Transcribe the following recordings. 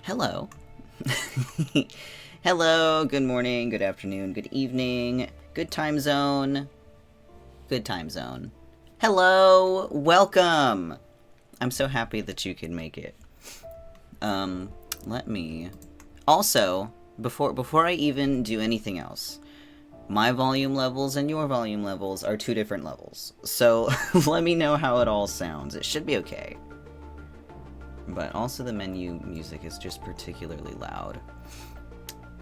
Hello. Hello, good morning, good afternoon, good evening, good time zone. Good time zone. Hello, welcome. I'm so happy that you could make it. Let me also before I even do anything else, my volume levels and your volume levels are two different levels. So, let me know how it all sounds. It should be okay. But also the menu music is just particularly loud.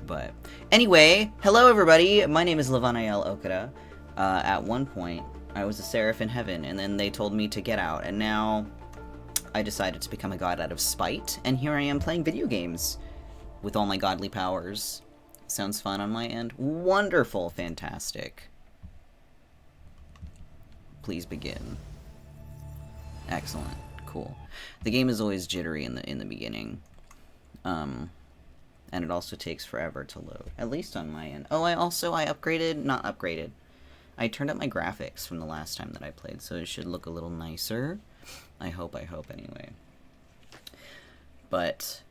But anyway, hello everybody. My name is Levanael Okada. At one point, I was a seraph in heaven, and then they told me to get out, and now I decided to become a god out of spite, and here I am playing video games with all my godly powers. Sounds fun on my end. Wonderful, fantastic. Please begin. Excellent. Cool. The game is always jittery in the beginning. And it also takes forever to load. At least on my end. Oh, I upgraded, not upgraded. I turned up my graphics from the last time that I played, so it should look a little nicer. I hope anyway. But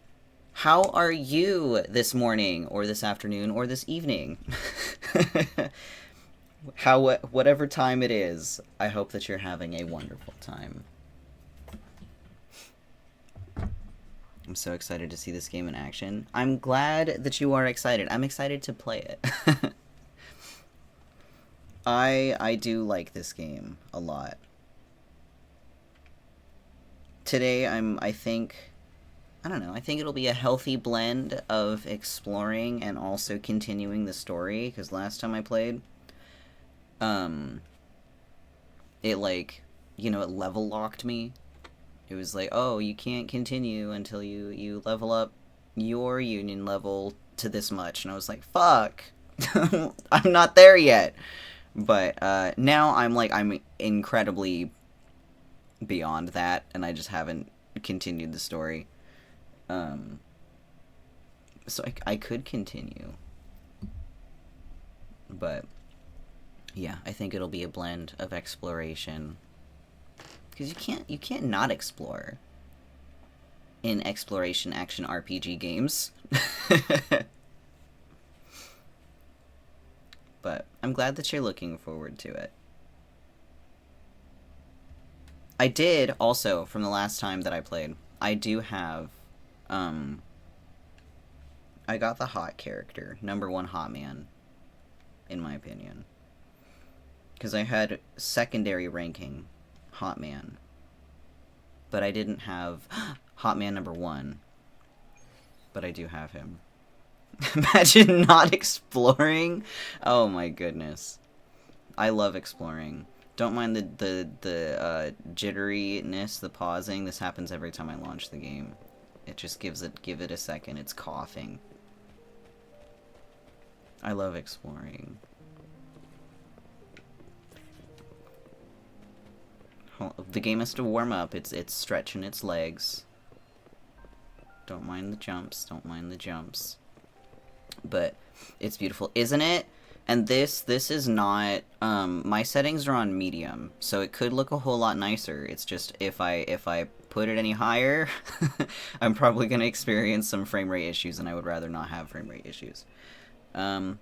how are you this morning, or this afternoon, or this evening? Whatever time it is, I hope that you're having a wonderful time. I'm so excited to see this game in action. I'm glad that you are excited. I'm excited to play it. I do like this game a lot. Today I think it'll be a healthy blend of exploring and also continuing the story, because last time I played, it level locked me. It was like, oh, you can't continue until you level up your union level to this much. And I was like, fuck. I'm not there yet. But now I'm incredibly beyond that, and I just haven't continued the story. So I could continue. But yeah, I think it'll be a blend of exploration. Because you can't not explore in exploration action RPG games. But I'm glad that you're looking forward to it. I did also, from the last time that I played, I do have, I got the hot character, #1 hot man, in my opinion. Because I had secondary ranking hot man, but I didn't have hot man #1, but I do have him. Imagine not exploring. Oh my goodness, I love exploring. Don't mind the jitteriness, the pausing. This happens every time I launch the game. It just give it a second. It's coughing. I love exploring. The game has to warm up. It's stretching its legs. Don't mind the jumps. Don't mind the jumps. But it's beautiful, isn't it? And this is not, my settings are on medium, so it could look a whole lot nicer. It's just, if I put it any higher, I'm probably going to experience some frame rate issues, and I would rather not have frame rate issues. I'm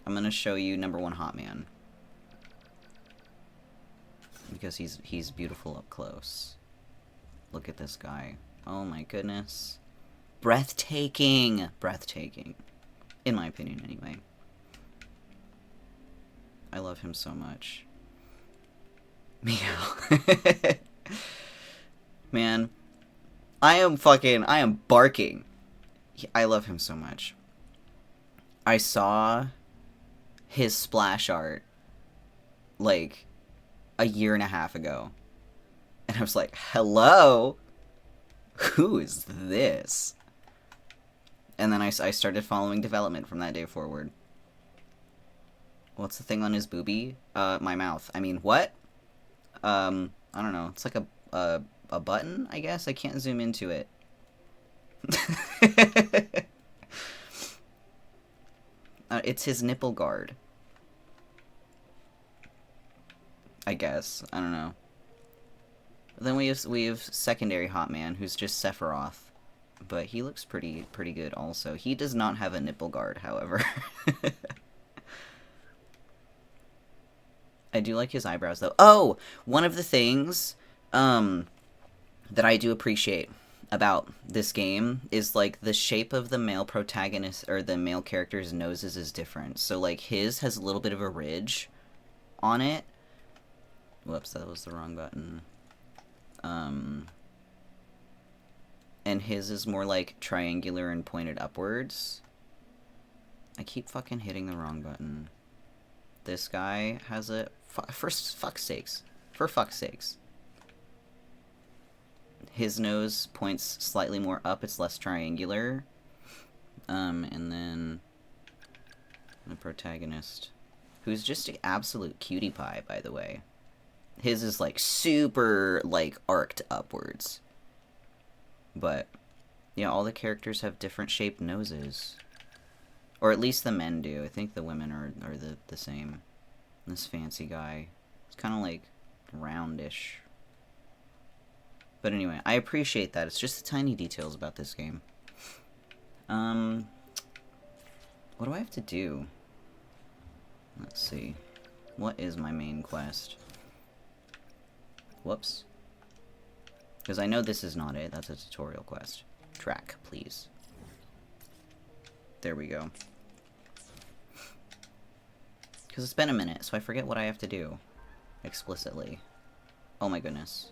going to show you #1 hot man. Because he's beautiful up close. Look at this guy. Oh my goodness. Breathtaking! Breathtaking. In my opinion, anyway. I love him so much. Meow. Man, I am barking. I love him so much. I saw his splash art, like, a year and a half ago. And I was like, hello? Who is this? And then I started following development from that day forward. What's the thing on his boobie? My mouth. I mean, what? I don't know. It's like a button, I guess? I can't zoom into it. It's his nipple guard. I guess. I don't know. Then we have secondary hot man, who's just Sephiroth. But he looks pretty good also. He does not have a nipple guard, however. I do like his eyebrows, though. Oh! One of the things that I do appreciate about this game is, like, the shape of the male protagonist, or the male character's noses is different. So, like, his has a little bit of a ridge on it. Whoops, that was the wrong button. And his is more, like, triangular and pointed upwards. I keep fucking hitting the wrong button. This guy has a... For fuck's sakes. His nose points slightly more up. It's less triangular. And then... the protagonist, who's just an absolute cutie pie, by the way. His is, like, super, like, arced upwards. But, yeah, all the characters have different shaped noses. Or at least the men do. I think the women are the same. This fancy guy, it's kind of, like, roundish. But anyway, I appreciate that. It's just the tiny details about this game. What do I have to do? Let's see. What is my main quest? Whoops. Because I know this is not it. That's a tutorial quest. Track, please. There we go. Because it's been a minute, so I forget what I have to do. Explicitly. Oh my goodness.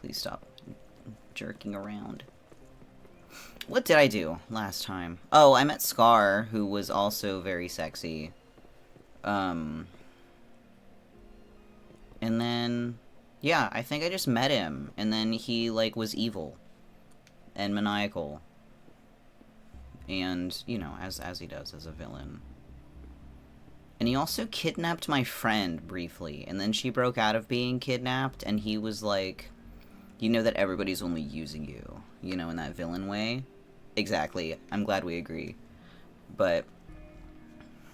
Please stop jerking around. What did I do last time? Oh, I met Scar, who was also very sexy. And then... yeah, I think I just met him, and then he, like, was evil. And maniacal. And, you know, as he does as a villain. And he also kidnapped my friend, briefly, and then she broke out of being kidnapped, and he was like... you know that everybody's only using you, you know, in that villain way. Exactly. I'm glad we agree. But,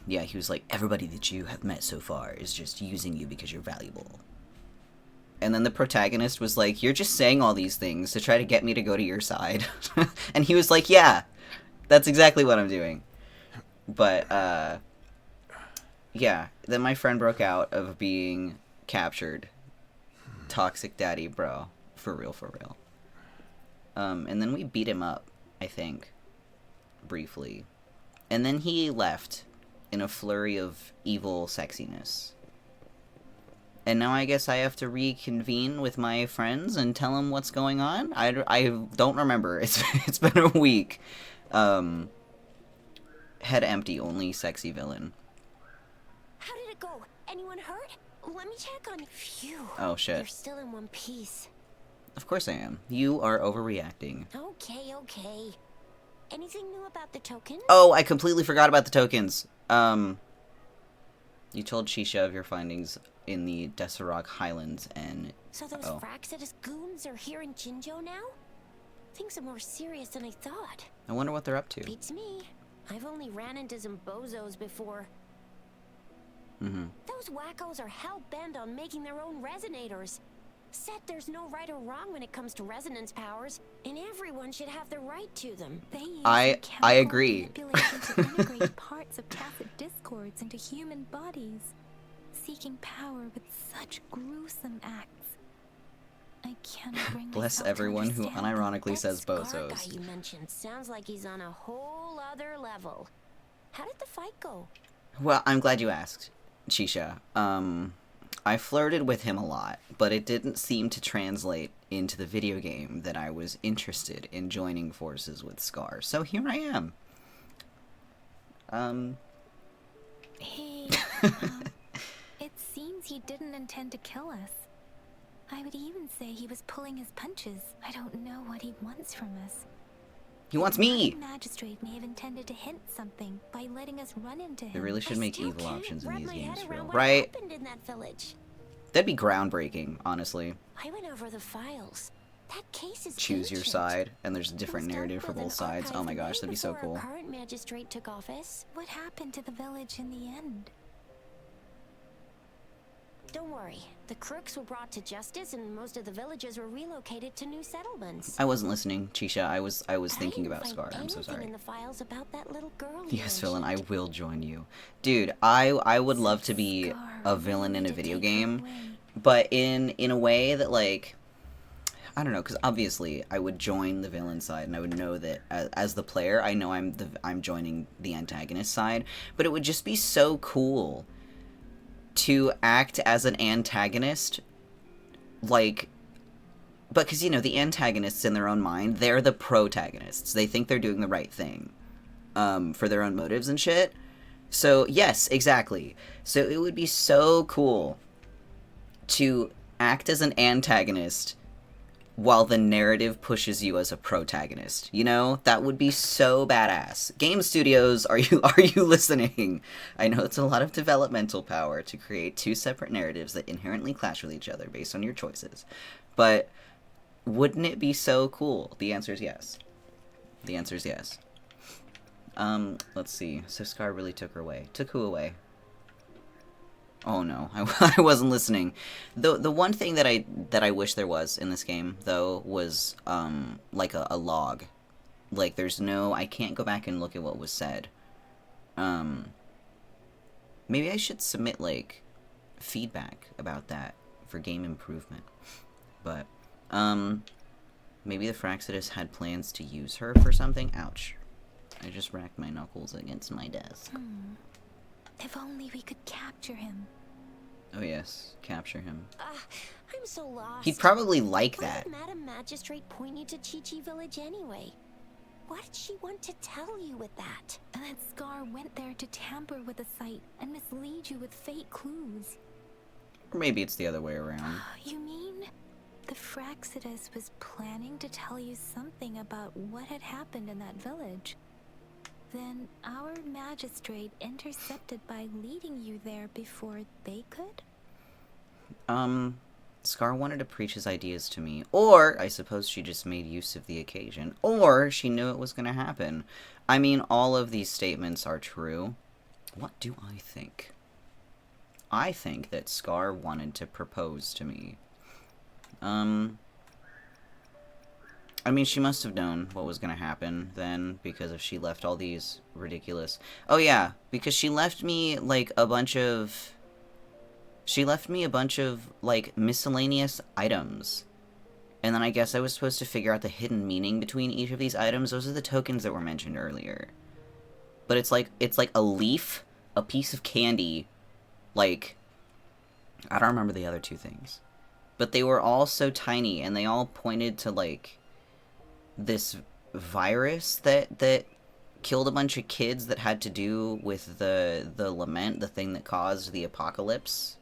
yeah, he was like, everybody that you have met so far is just using you because you're valuable. And then the protagonist was like, you're just saying all these things to try to get me to go to your side. And he was like, yeah, that's exactly what I'm doing. But, yeah, then my friend broke out of being captured. Toxic daddy, bro. For real, for real. And then we beat him up, I think, briefly. And then he left in a flurry of evil sexiness. And now I guess I have to reconvene with my friends and tell them what's going on? I don't remember. It's been a week. Head empty, only sexy villain. How did it go? Anyone hurt? Let me check on you. Phew. Oh, shit. You're still in one piece. Of course I am. You are overreacting. Okay, okay. Anything new about the tokens? Oh, I completely forgot about the tokens. You told Shisha of your findings in the Deserok Highlands, and... so those Fraxidus goons are here in Jinjo now? Things are more serious than I thought. I wonder what they're up to. Beats me. I've only ran into some bozos before. Mm-hmm. Those wackos are hell-bent on making their own resonators. Said there's no right or wrong when it comes to resonance powers, and everyone should have the right to them. They use I agree. manipulation to integrate parts of tacit discords into human bodies, seeking power with such gruesome acts. I cannot bring Bless myself to everyone who understand. unironically says Scar guy bozos. you mentioned sounds like he's on a whole other level. How did the fight go? Well, I'm glad you asked, Shisha. I flirted with him a lot, but it didn't seem to translate into the video game that I was interested in joining forces with Scar. So here I am. Hey, it seems he didn't intend to kill us. I would even say he was pulling his punches. I don't know what he wants from us. He wants me! The magistrate may have intended to hint something by letting us run into him. They really should make I still evil can't options in wrap these my games, head for real. around what Right? happened in that village. That'd be groundbreaking, honestly. I went over the files. That case is Choose your ancient. side, and there's a It different was done narrative for with an both sides. Oh my archived gosh, way that'd be so before cool. our current magistrate took office. What happened to the village in the end? Don't worry. The crooks were brought to justice and most of the villagers were relocated to new settlements. I wasn't listening, Chisha. I was thinking about find Scar. I'm so anything sorry. in the files about that little girl you Yes, villain, I mentioned. will join you. Dude, I would love to be Scar, a villain in a to video take her game, away. but in a way that, like, I don't know, because obviously I would join the villain side, and I would know that as the player, I know I'm joining the antagonist side, but it would just be so cool to act as an antagonist, like, because, you know, the antagonists in their own mind, they're the protagonists. They think they're doing the right thing, for their own motives and shit. So, yes, exactly. So it would be so cool to act as an antagonist while the narrative pushes you as a protagonist. You know? That would be so badass. Game studios, are you listening? I know it's a lot of developmental power to create two separate narratives that inherently clash with each other based on your choices. But wouldn't it be so cool? The answer is yes. The answer is yes. Let's see. So Scar really took her away. Took who away? Oh no, I wasn't listening. The one thing that I wish there was in this game, though, was, like a log. Like, there's no... I can't go back and look at what was said. Maybe I should submit, like, feedback about that for game improvement. But, maybe the Fraxidus had plans to use her for something? Ouch. I just racked my knuckles against my desk. If only we could capture him. Oh yes, capture him. I'm so lost. He'd probably like Why that. did Madam Magistrate point you to Chi-Chi Village anyway? What did she want to tell you with that? And that Scar went there to tamper with the site and mislead you with fake clues. Or maybe it's the other way around. You mean the Fraxidus was planning to tell you something about what had happened in that village? Then our magistrate intercepted by leading you there before they could? Scar wanted to preach his ideas to me. Or, I suppose she just made use of the occasion. Or, she knew it was gonna happen. I mean, all of these statements are true. What do I think? I think that Scar wanted to propose to me. I mean, she must have known what was gonna happen then, because if she left all these ridiculous... Oh yeah, because she left me, like, a bunch of... She left me a bunch of, like, miscellaneous items. And then I guess I was supposed to figure out the hidden meaning between each of these items. Those are the tokens that were mentioned earlier. But it's like a leaf, a piece of candy, like... I don't remember the other two things. But they were all so tiny, and they all pointed to, like... this virus that killed a bunch of kids that had to do with the lament, the thing that caused the apocalypse.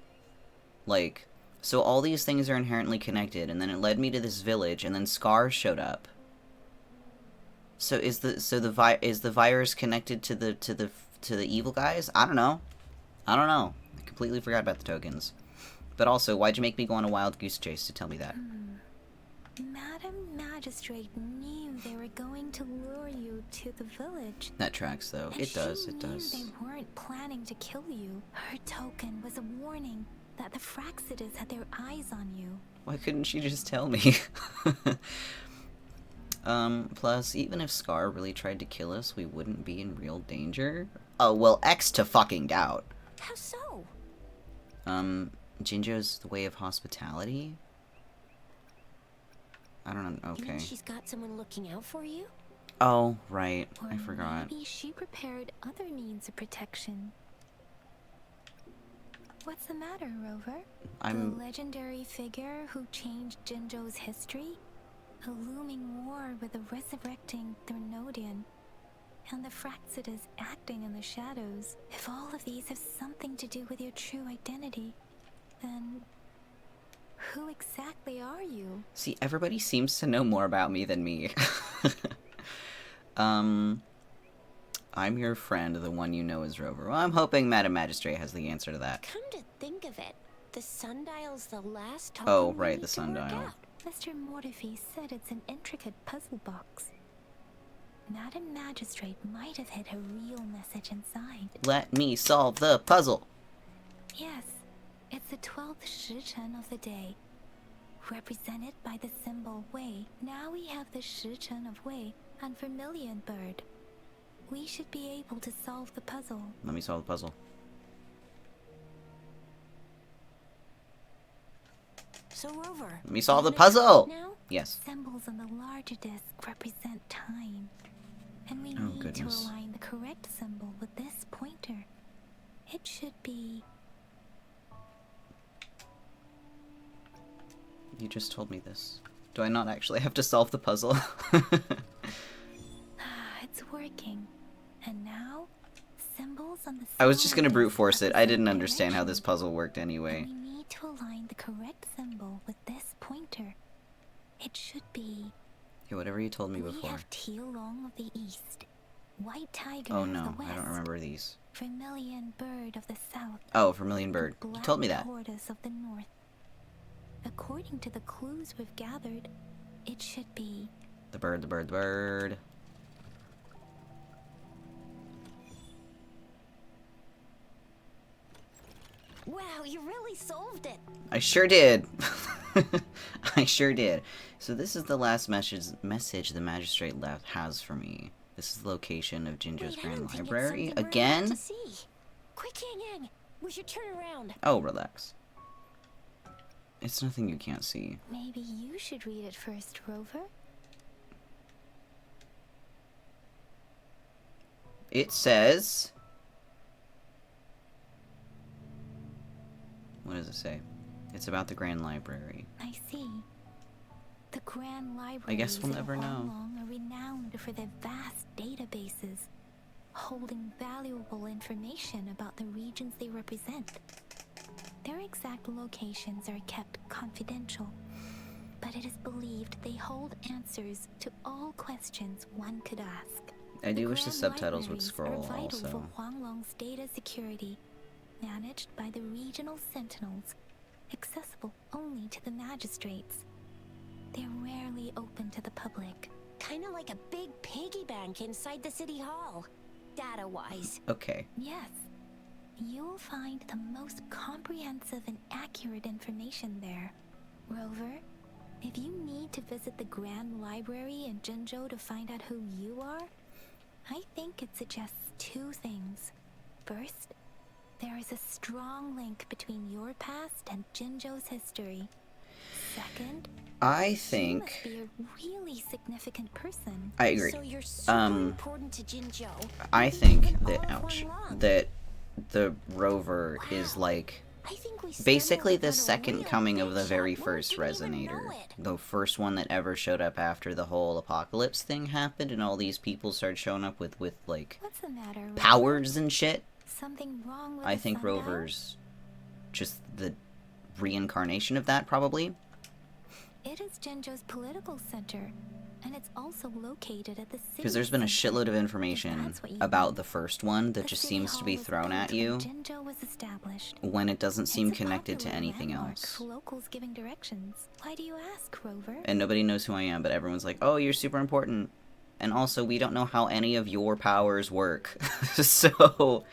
Like, so all these things are inherently connected, and then it led me to this village, and then Scar showed up. So is the virus connected to the evil guys? I don't know. I completely forgot about the tokens. But also, why'd you make me go on a wild goose chase to tell me that? Madam Magistrate knew they were going to lure you to the village. That tracks, though. And It does, she it knew does. they weren't planning to kill you. Her token was a warning that the Fraxidus had their eyes on you. Why couldn't she just tell me? Plus, even if Scar really tried to kill us, we wouldn't be in real danger? Oh, well, X to fucking doubt. How so? Jinjo's the way of hospitality? I don't know, You okay. mean she's got someone looking out for you? Oh, right, Or I forgot. maybe she prepared other means of protection. What's the matter, Rover? I'm... The legendary figure who changed Jinjo's history? A looming war with the resurrecting Thernodian, and the Fraxidus acting in the shadows. If all of these have something to do with your true identity, then who exactly are you? See, everybody seems to know more about me than me. I'm your friend, the one you know as Rover. Well, I'm hoping Madam Magistrate has the answer to that. Come to think of it, the sundial's the last token Oh, we right, need the to work sundial. out. Mr. Mortefi said it's an intricate puzzle box. Madam Magistrate might have hid a real message inside. Let me solve the puzzle! Yes, It's the 12th Shichen of the day, represented by the symbol Wei. Now we have the Shichen of Wei and Vermilion Bird. We should be able to solve the puzzle. Let me solve the puzzle. So, Rover. Let me solve the you wanna try puzzle! it now? Yes. Symbols on the larger disc represent time. And we Oh, need goodness. to align the correct symbol with this pointer. It should be... You just told me this. Do I not actually have to solve the puzzle? It's working. And now, symbols on the I was just gonna smaller brute disc force it. I didn't represent understand how this direction. puzzle worked anyway. And we need to align the correct symbol with this pointer. It should be... Yeah, whatever you told me We before. have Tealong of the East, White Tiger Oh of the no, West, I don't remember these. Vermilion Bird of the South, Oh, Vermilion Bird. the You Black told me that. Tortoise of the North. According to the clues we've gathered, it should be... The bird, the bird, the bird. Wow, you really solved it. I sure did. I sure did. So this is the last message the magistrate left has for me. This is the location of Jinjo's Wait, I Grand don't think it's Library. something we're allowed Again? to see. Quick, Yang Yang. We should turn around. Oh, relax. It's nothing you can't see. Maybe you should read it first, Rover? It says... What does it say? It's about the Grand Library. I see. The Grand Libraries I guess we'll of never know. Huanglong are renowned for their vast databases, holding valuable information about the regions they represent. Their exact locations are kept confidential, but it is believed they hold answers to all questions one could ask. I do wish the Grand subtitles would Libraries scroll are vital also. for Huanglong's data security, managed by the regional sentinels, accessible only to the magistrates. They're rarely open to the public. Kinda like a big piggy bank inside the city hall. Data-wise. Okay. Yes, you'll find the most comprehensive and accurate information there. Rover, if you need to visit the Grand Library in Jinzhou to find out who you are, I think it suggests two things. First, there is a strong link between your past and Jinzhou's history. Second, I you must think... be a really significant person. I agree. So you're super important to Jinzhou. I think Even that... all of Ouch. Huanglong. That the rover is Wow. like... I think we Basically stumbled the upon a second real coming of big the shot. very Whoa, first didn't even Resonator. know it. The first one that ever showed up after the whole apocalypse thing happened and all these people started showing up with like, What's the matter, Rover? powers and shit. Something wrong with I the think sundial? Rover's just the reincarnation of that, probably. It is Jinzhou's political center, and it's also located at the city. Because there's been a center. shitload of information That's what you about mean. the first one that The just city seems to hall be was thrown built at when you Jinzhou was established. when it doesn't seem It's a connected to popular anything landmark else. for locals giving directions. Why do you ask, Rover? And nobody knows who I am, but everyone's like, oh, you're super important. And also, we don't know how any of your powers work. So,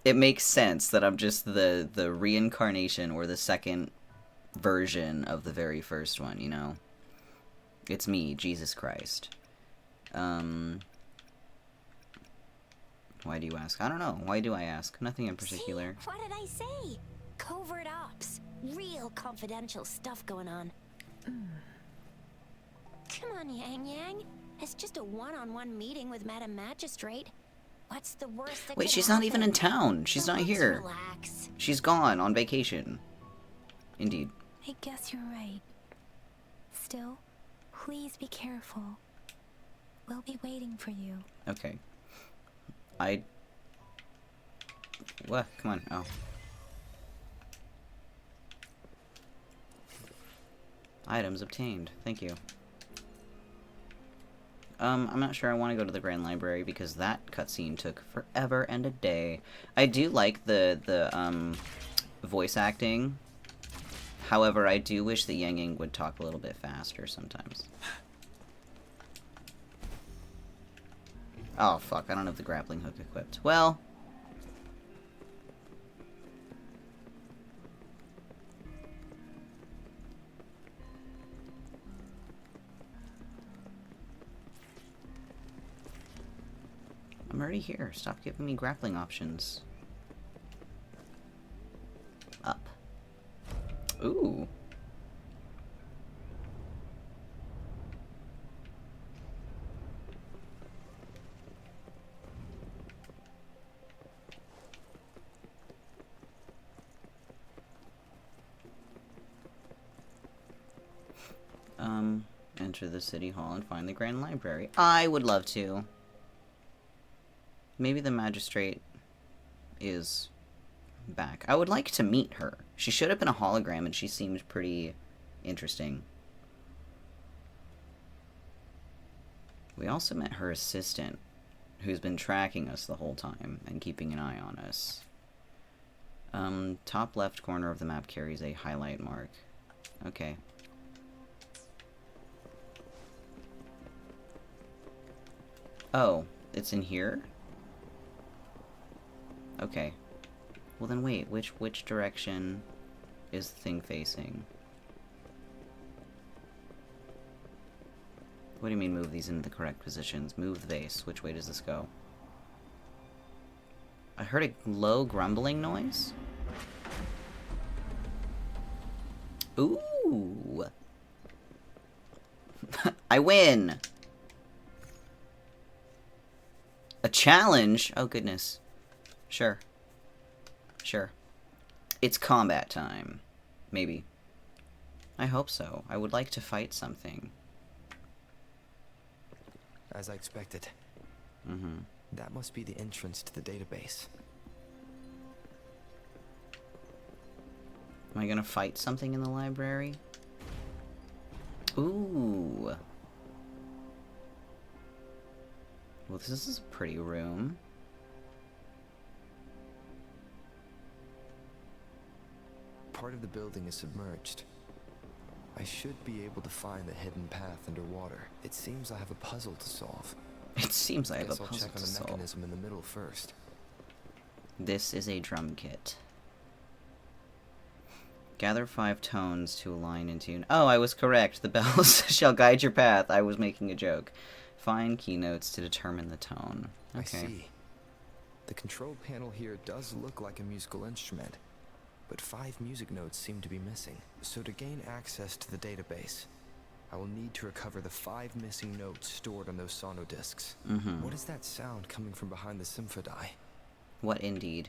it makes sense that I'm just the reincarnation or the second version of the very first one, you know? It's me, Jesus Christ. Why do you ask? I don't know. Why do I ask? Nothing in particular. See? What did I say? Covert ops. Real confidential stuff going on. Come on, Yang Yang. It's just a one-on-one meeting with Madam Magistrate. What's the worst that Wait, could she's not even in happen? town. She's So not let's here. Relax. She's gone on vacation. Indeed. I guess you're right. Still, please be careful. We'll be waiting for you. Okay. What? Come on. Oh. Items obtained. Thank you. I'm not sure I want to go to the Grand Library because that cutscene took forever and a day. I do like the voice acting. However, I do wish that Yang Yang would talk a little bit faster sometimes. Oh, fuck. I don't have the grappling hook equipped. Well... already here. Stop giving me grappling options. Up. Ooh. Enter the city hall and find the grand library. I would love to. Maybe the magistrate is back. I would like to meet her. She showed up in a hologram and she seemed pretty interesting. We also met her assistant, who's been tracking us the whole time and keeping an eye on us. Top left corner of the map carries a highlight mark. Okay. Oh, it's in here? Okay. Well then wait, which direction is the thing facing? What do you mean move these into the correct positions? Move the vase. Which way does this go? I heard a low grumbling noise? Ooh! I win! A challenge? Oh goodness. Sure. Sure. It's combat time. Maybe. I hope so. I would like to fight something. As I expected. Mm-hmm. That must be the entrance to the database. Am I gonna fight something in the library? Ooh. Well, this is a pretty room. Part of the building is submerged. I should be able to find the hidden path underwater. It seems I have a puzzle to solve. It seems I have a Guess I'll puzzle check on to the solve. mechanism in the middle first. This is a drum kit. Gather 5 tones to align in tune. Oh, I was correct. The bells shall guide your path. I was making a joke. Find keynotes to determine the tone. Okay. I see. The control panel here does look like a musical instrument, but 5 music notes seem to be missing. So to gain access to the database, I will need to recover the 5 missing notes stored on those sonodiscs. Mm-hmm. What is that sound coming from behind the symphodi? What indeed?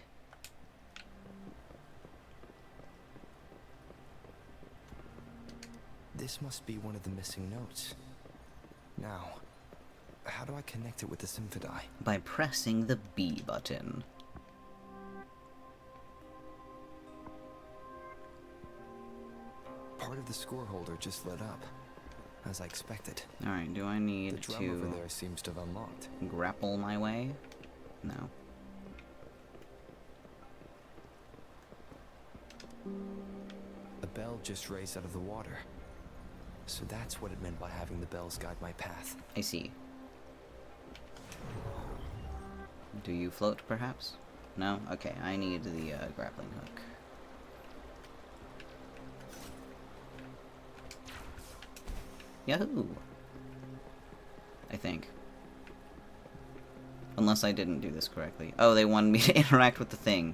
This must be one of the missing notes. Now, how do I connect it with the symphodi? By pressing the B button. Part of the score holder just lit up, as I expected. Alright, do I The need drum over to there seems to have unlocked. grapple my way? No. A bell just raised out of the water. So that's what it meant by having the bells guide my path. I see. Do you float, perhaps? No? Okay, I need the grappling hook. Yahoo! I think. Unless I didn't do this correctly. Oh, they wanted me to interact with the thing.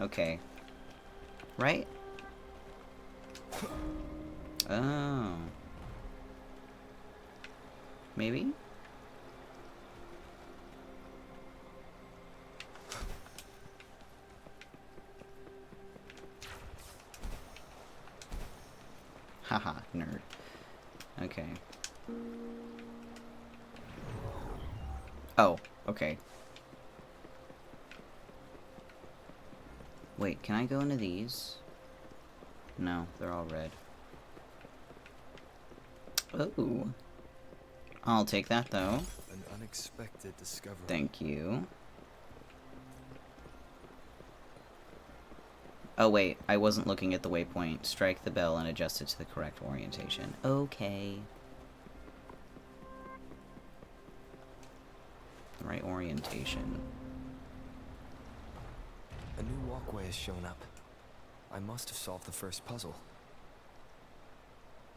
Okay. Right? Oh. Maybe? Haha, nerd. Okay. Oh, okay. Wait, can I go into these? No, they're all red. Oh. I'll take that, though. An unexpected discovery. Thank you. Oh, wait. I wasn't looking at the waypoint. Strike the bell and adjust it to the correct orientation. Okay. The right orientation. A new walkway has shown up. I must have solved the first puzzle.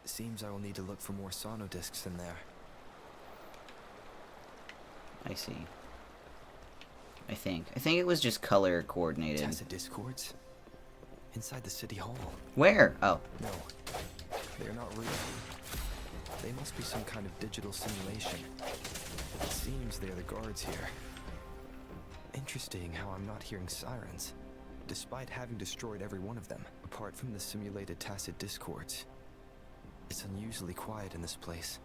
Seems I will need to look for more sonodiscs in there. I see. I think it was just color coordinated. Tacit discords? Inside the city hall. Where? Oh. No, they're not real. They must be some kind of digital simulation. It seems they're the guards here. Interesting how I'm not hearing sirens, despite having destroyed every one of them, apart from the simulated tacit discords. It's unusually quiet in this place.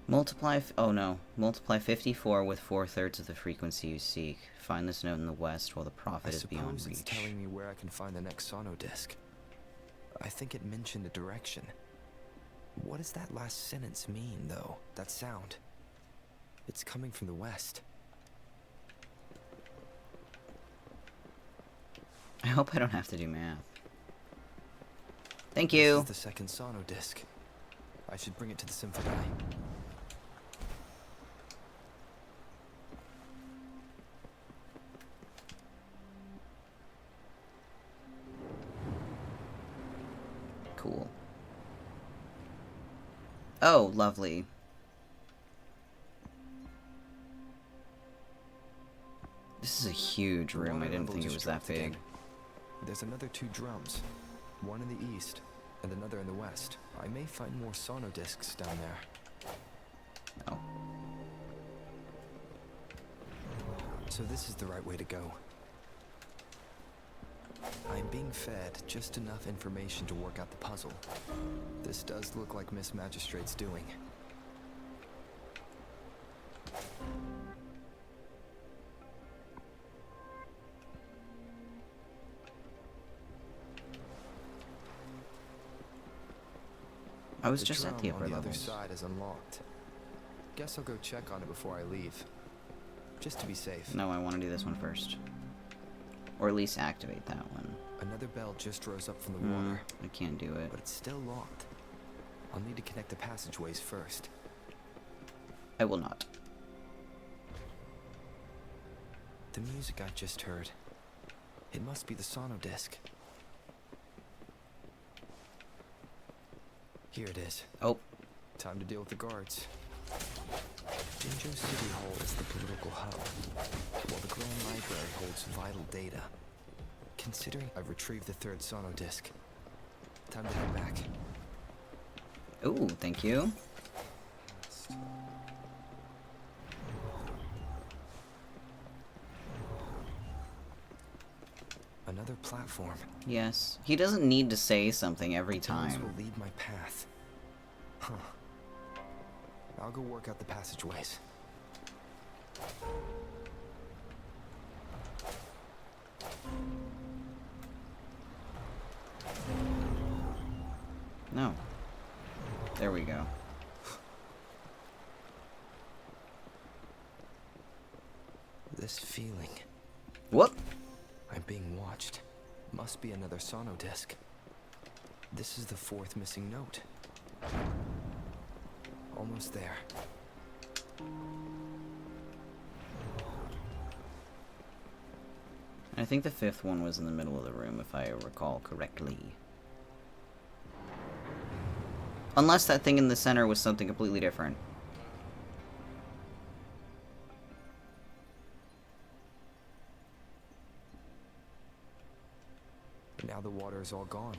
Multiply 54 with 4/3 of the frequency you seek. Find this note in the west while the prophet is beyond It's reach. telling me where I can find the next sono disc. I think it mentioned a direction. What does that last sentence mean, though? That sound. It's coming from the west. I hope I don't have to do math. Thank you. This is the second sono disc. I should bring it to the symphony. Cool. Oh, lovely. This is a huge room. I didn't think it was that big. There's another 2 drums. One in the east, and another in the west. I may find more sono discs down there. Oh. So this is the right way to go. I'm being fed just enough information to work out the puzzle. This does look like Miss Magistrate's doing. I was just at the upper on the other levels. side is unlocked. Guess I'll go check on it before I leave. Just to be safe. No, I want to do this one first. Or at least activate that one. Another bell just rose up from the water, I can't do it. but it's still locked. I'll need to connect the passageways first. I will not. The music I just heard. It must be the sono disc. Here it is. Oh. Time to deal with the guards. Jinjo City Hall is the political hub, while the Grand Library holds vital data. Considering I've retrieved the 3rd sono disc, time to head back. Ooh, thank you. Another platform. Yes. He doesn't need to say something every Those time. will lead my path. Huh. I'll go work out the passageways. No. There we go. This feeling. Whoop! I'm being watched. Must be another sono disc. This is the 4th missing note. Almost there. I think the 5th one was in the middle of the room, if I recall correctly. Unless that thing in the center was something completely different. Now the water is all gone.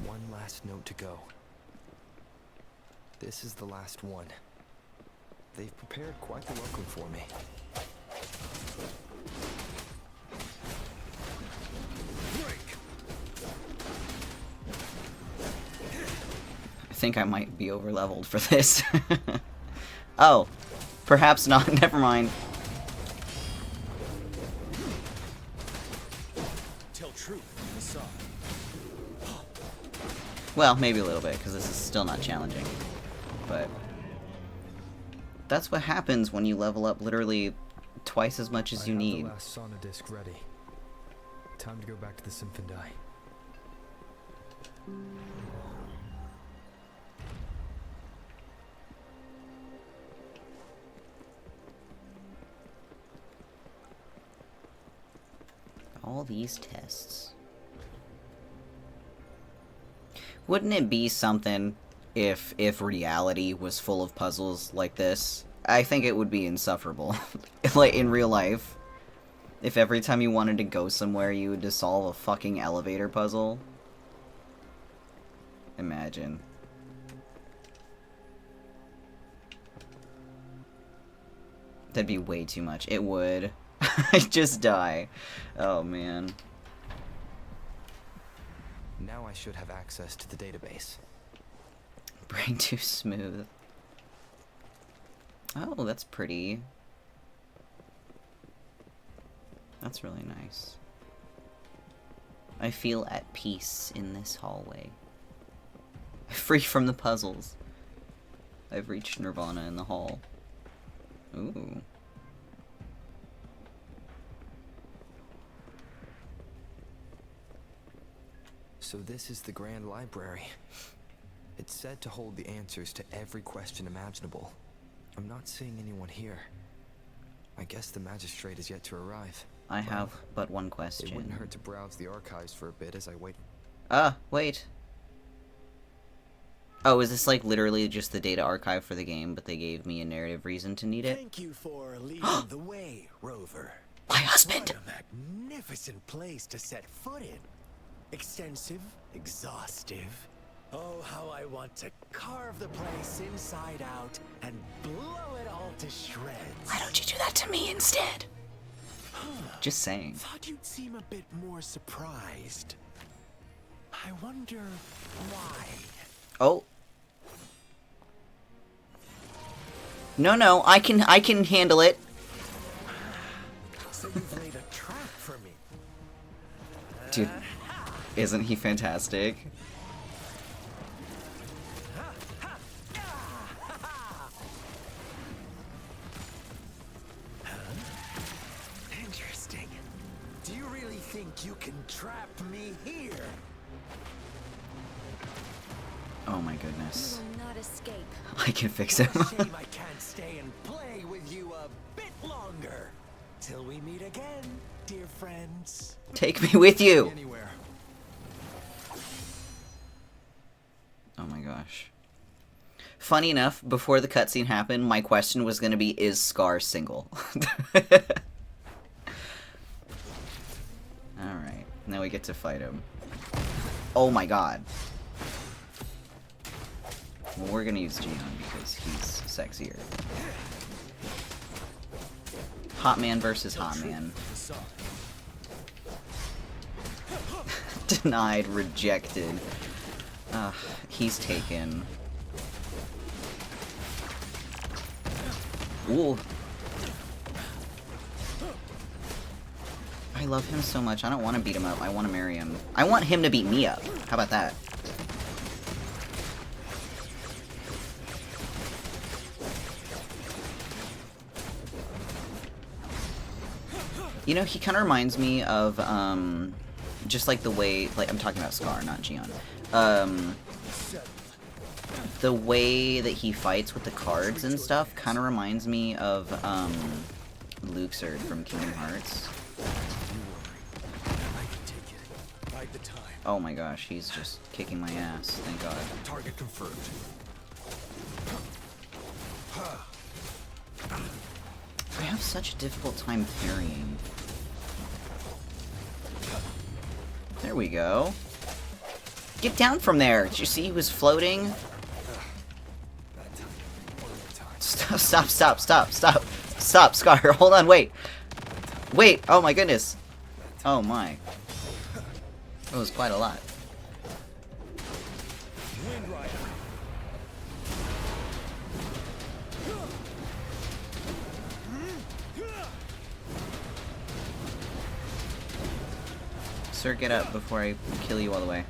One last note to go. This is the last one. They've prepared quite the welcome for me. I think I might be over-leveled for this. Oh. Perhaps not. Never mind. Tell truth, facade. Well, maybe a little bit, because this is still not challenging. But that's what happens when you level up literally twice as much as you need. The last sono disc ready. Time to go back to the symphony. All these tests. Wouldn't it be something if reality was full of puzzles like this? I think it would be insufferable. Like, in real life. If every time you wanted to go somewhere, you had to solve a fucking elevator puzzle. Imagine. That'd be way too much. It would. I'd just die. Oh, man. Now I should have access to the database. Brain too smooth. Oh, that's pretty. That's really nice. I feel at peace in this hallway. Free from the puzzles. I've reached Nirvana in the hall. Ooh. So this is the Grand Library. It's said to hold the answers to every question imaginable. I'm not seeing anyone here. I guess the magistrate is yet to arrive. I have but one question. It wouldn't hurt to browse the archives for a bit as I wait. Wait. Oh, is this like literally just the data archive for the game, but they gave me a narrative reason to need it? Thank you for leading the way, Rover. My husband! What a magnificent place to set foot in. Extensive, exhaustive. Oh, how I want to carve the place inside out and blow it all to shreds. Why don't you do that to me instead? Just saying. Thought you'd seem a bit more surprised. I wonder why. Oh. No, I can handle it. So you've laid a trap for me. Dude, isn't he fantastic? Interesting. Do you really think you can trap me here? Oh my goodness. You will not escape. I can fix him. Shame I can't stay and play with you a bit longer. Till we meet again, dear friends. Take me with you! Anywhere. Oh my gosh. Funny enough, before the cutscene happened, my question was gonna be, is Scar single? Alright, now we get to fight him. Oh my god. Well, we're gonna use Gion because he's sexier. Hot man versus hot man. Denied, rejected. He's taken. Ooh. I love him so much. I don't want to beat him up. I want to marry him. I want him to beat me up. How about that? You know, he kind of reminds me of, just like the way, like, I'm talking about Scar, not Gion. The way that he fights with the cards and stuff kind of reminds me of, Luxord from Kingdom Hearts. Oh my gosh, he's just kicking my ass, thank god. Target confirmed. I have such a difficult time parrying. There we go. Get down from there! Did you see he was floating? Stop, Scar, hold on, wait! Wait, oh my goodness! Oh my. That was quite a lot. Sir, get up before I kill you all the way.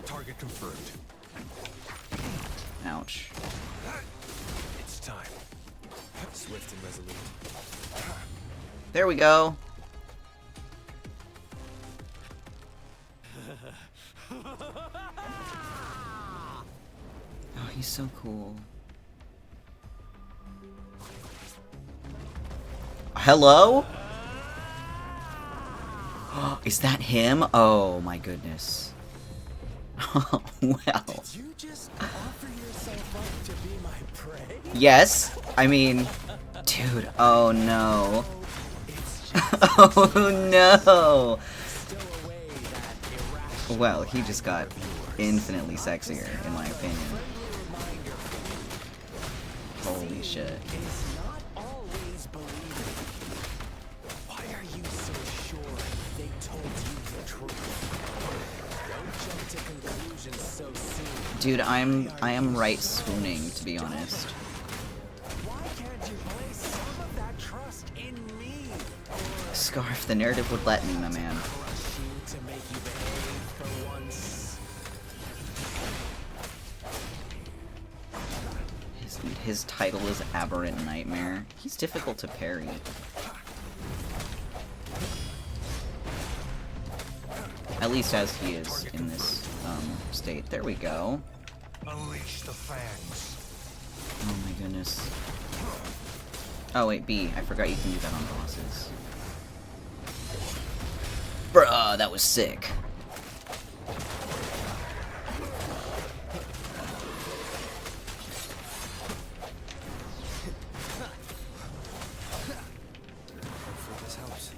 Target confirmed. Ouch. It's time. Swift and resolute. There we go. Oh, he's so cool. Hello? Is that him? Oh my goodness. Well. Did you just offer yourself up to be my prey? Yes. I mean, dude. Oh no. It's just Oh no. still a way that irrational Well, he just got viewers. infinitely sexier, in my opinion. Friendly reminder for you. Holy shit. Is not always believing. Why are you so sure they told you the truth? Don't jump to conclusions so soon. Dude, I am right swooning, to be honest. Why can't you place some of that trust in me? Scarf, the narrative would let me, my man. Crush you to make you behave for once. His title is Aberrant Nightmare. He's difficult to parry. At least as he is in this state. There we go. Unleash the fangs. Oh my goodness. Oh wait, B. I forgot you can do that on bosses. Bruh, that was sick. Hopefully this helps.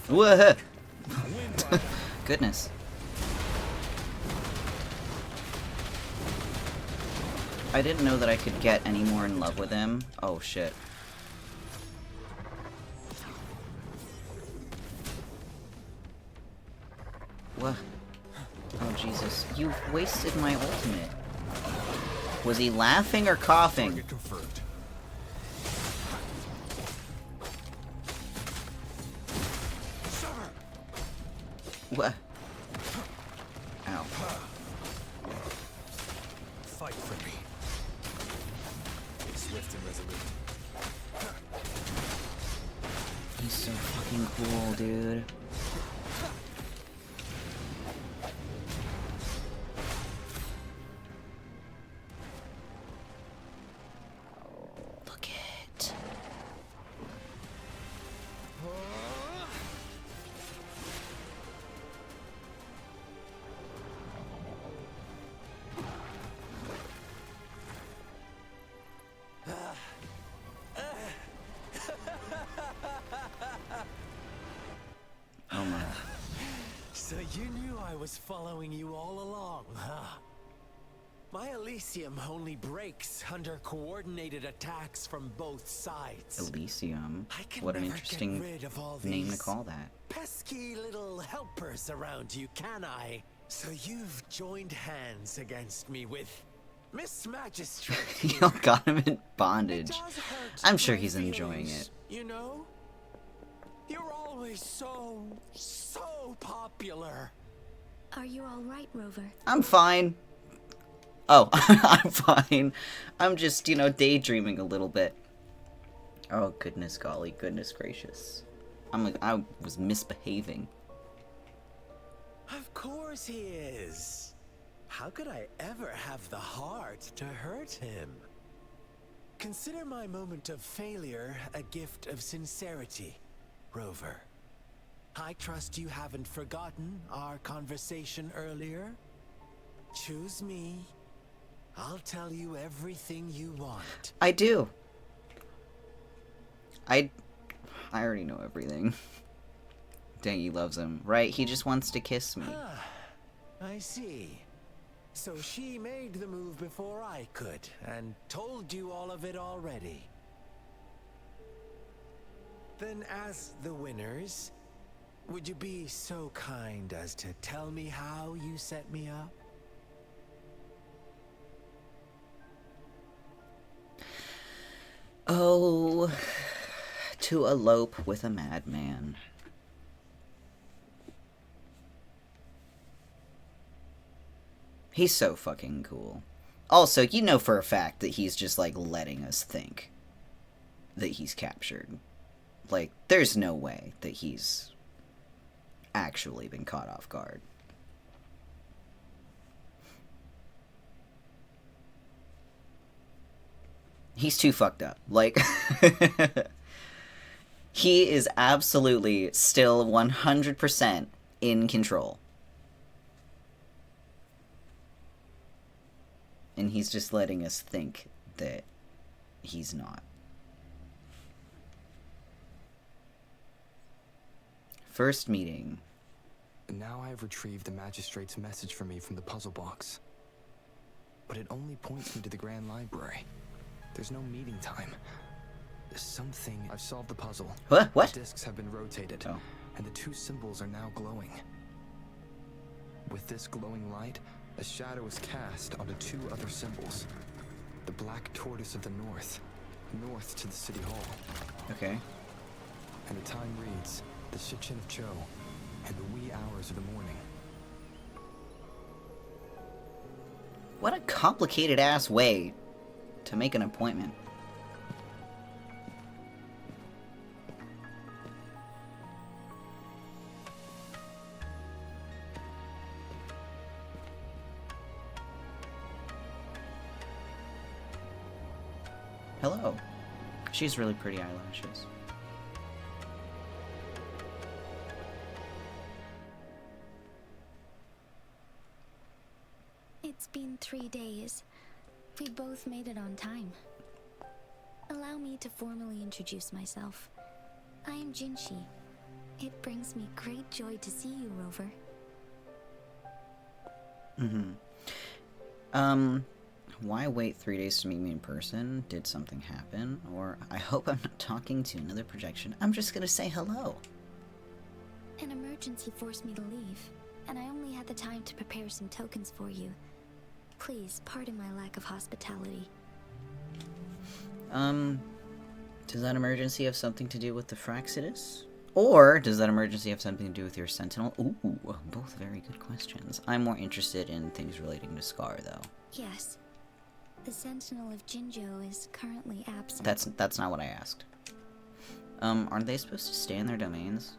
Whoa! Goodness. I didn't know that I could get any more in love with him. Oh shit. What? Oh Jesus. You wasted my ultimate. Was he laughing or coughing? Target confirmed. What? Ow. Fight for me. Swift and resolute. He's so fucking cool, dude. Look it. Oh my. So you knew I was following you all along, huh? My Elysium only breaks under coordinated attacks from both sides. Elysium. I can What an never interesting get rid of all name to these call that. pesky little helpers around you, can I? So you've joined hands against me with Miss Magistrate. Y'all got him in It bondage. does hurt I'm sure my he's enjoying feelings, it. You know? You're always so popular. Are you all right, Rover? I'm fine. Oh, I'm fine. I'm just, you know, daydreaming a little bit. Oh, goodness golly, goodness gracious. I was misbehaving. Of course he is. How could I ever have the heart to hurt him? Consider my moment of failure a gift of sincerity, Rover. I trust you haven't forgotten our conversation earlier. Choose me. I'll tell you everything you want. I do. I already know everything. Dang, he loves him. Right, he just wants to kiss me. Ah, I see. So she made the move before I could, and told you all of it already. Then as the winners, would you be so kind as to tell me how you set me up? Oh, to elope with a madman. He's so fucking cool. Also, you know for a fact that he's just, like, letting us think that he's captured. Like, there's no way that he's actually been caught off guard. He's too fucked up. Like, he is absolutely still 100% in control. And he's just letting us think that he's not. First meeting. Now I have retrieved the magistrate's message for me from the puzzle box. But it only points me to the Grand Library. There's no meeting time. I've solved the puzzle. What? The discs have been rotated, Oh. and the two symbols are now glowing. With this glowing light, a shadow is cast onto two other symbols. The black tortoise of the north to the city hall. Okay. And the time reads, the Shichen of Cho, and the wee hours of the morning. What a complicated ass way to make an appointment. Hello. She's really pretty eyelashes. It's been 3 days. We both made it on time. Allow me to formally introduce myself. I am Jinshi. It brings me great joy to see you, Rover. Why wait 3 days to meet me in person? Did something happen? Or, I hope I'm not talking to another projection. I'm just gonna say hello. An emergency forced me to leave, and I only had the time to prepare some tokens for you. Please, pardon my lack of hospitality. Does that emergency have something to do with the Fraxidus? Or does that emergency have something to do with your Sentinel? Ooh, both very good questions. I'm more interested in things relating to Scar, though. Yes. The Sentinel of Jinzhou is currently absent. That's not what I asked. Aren't they supposed to stay in their domains?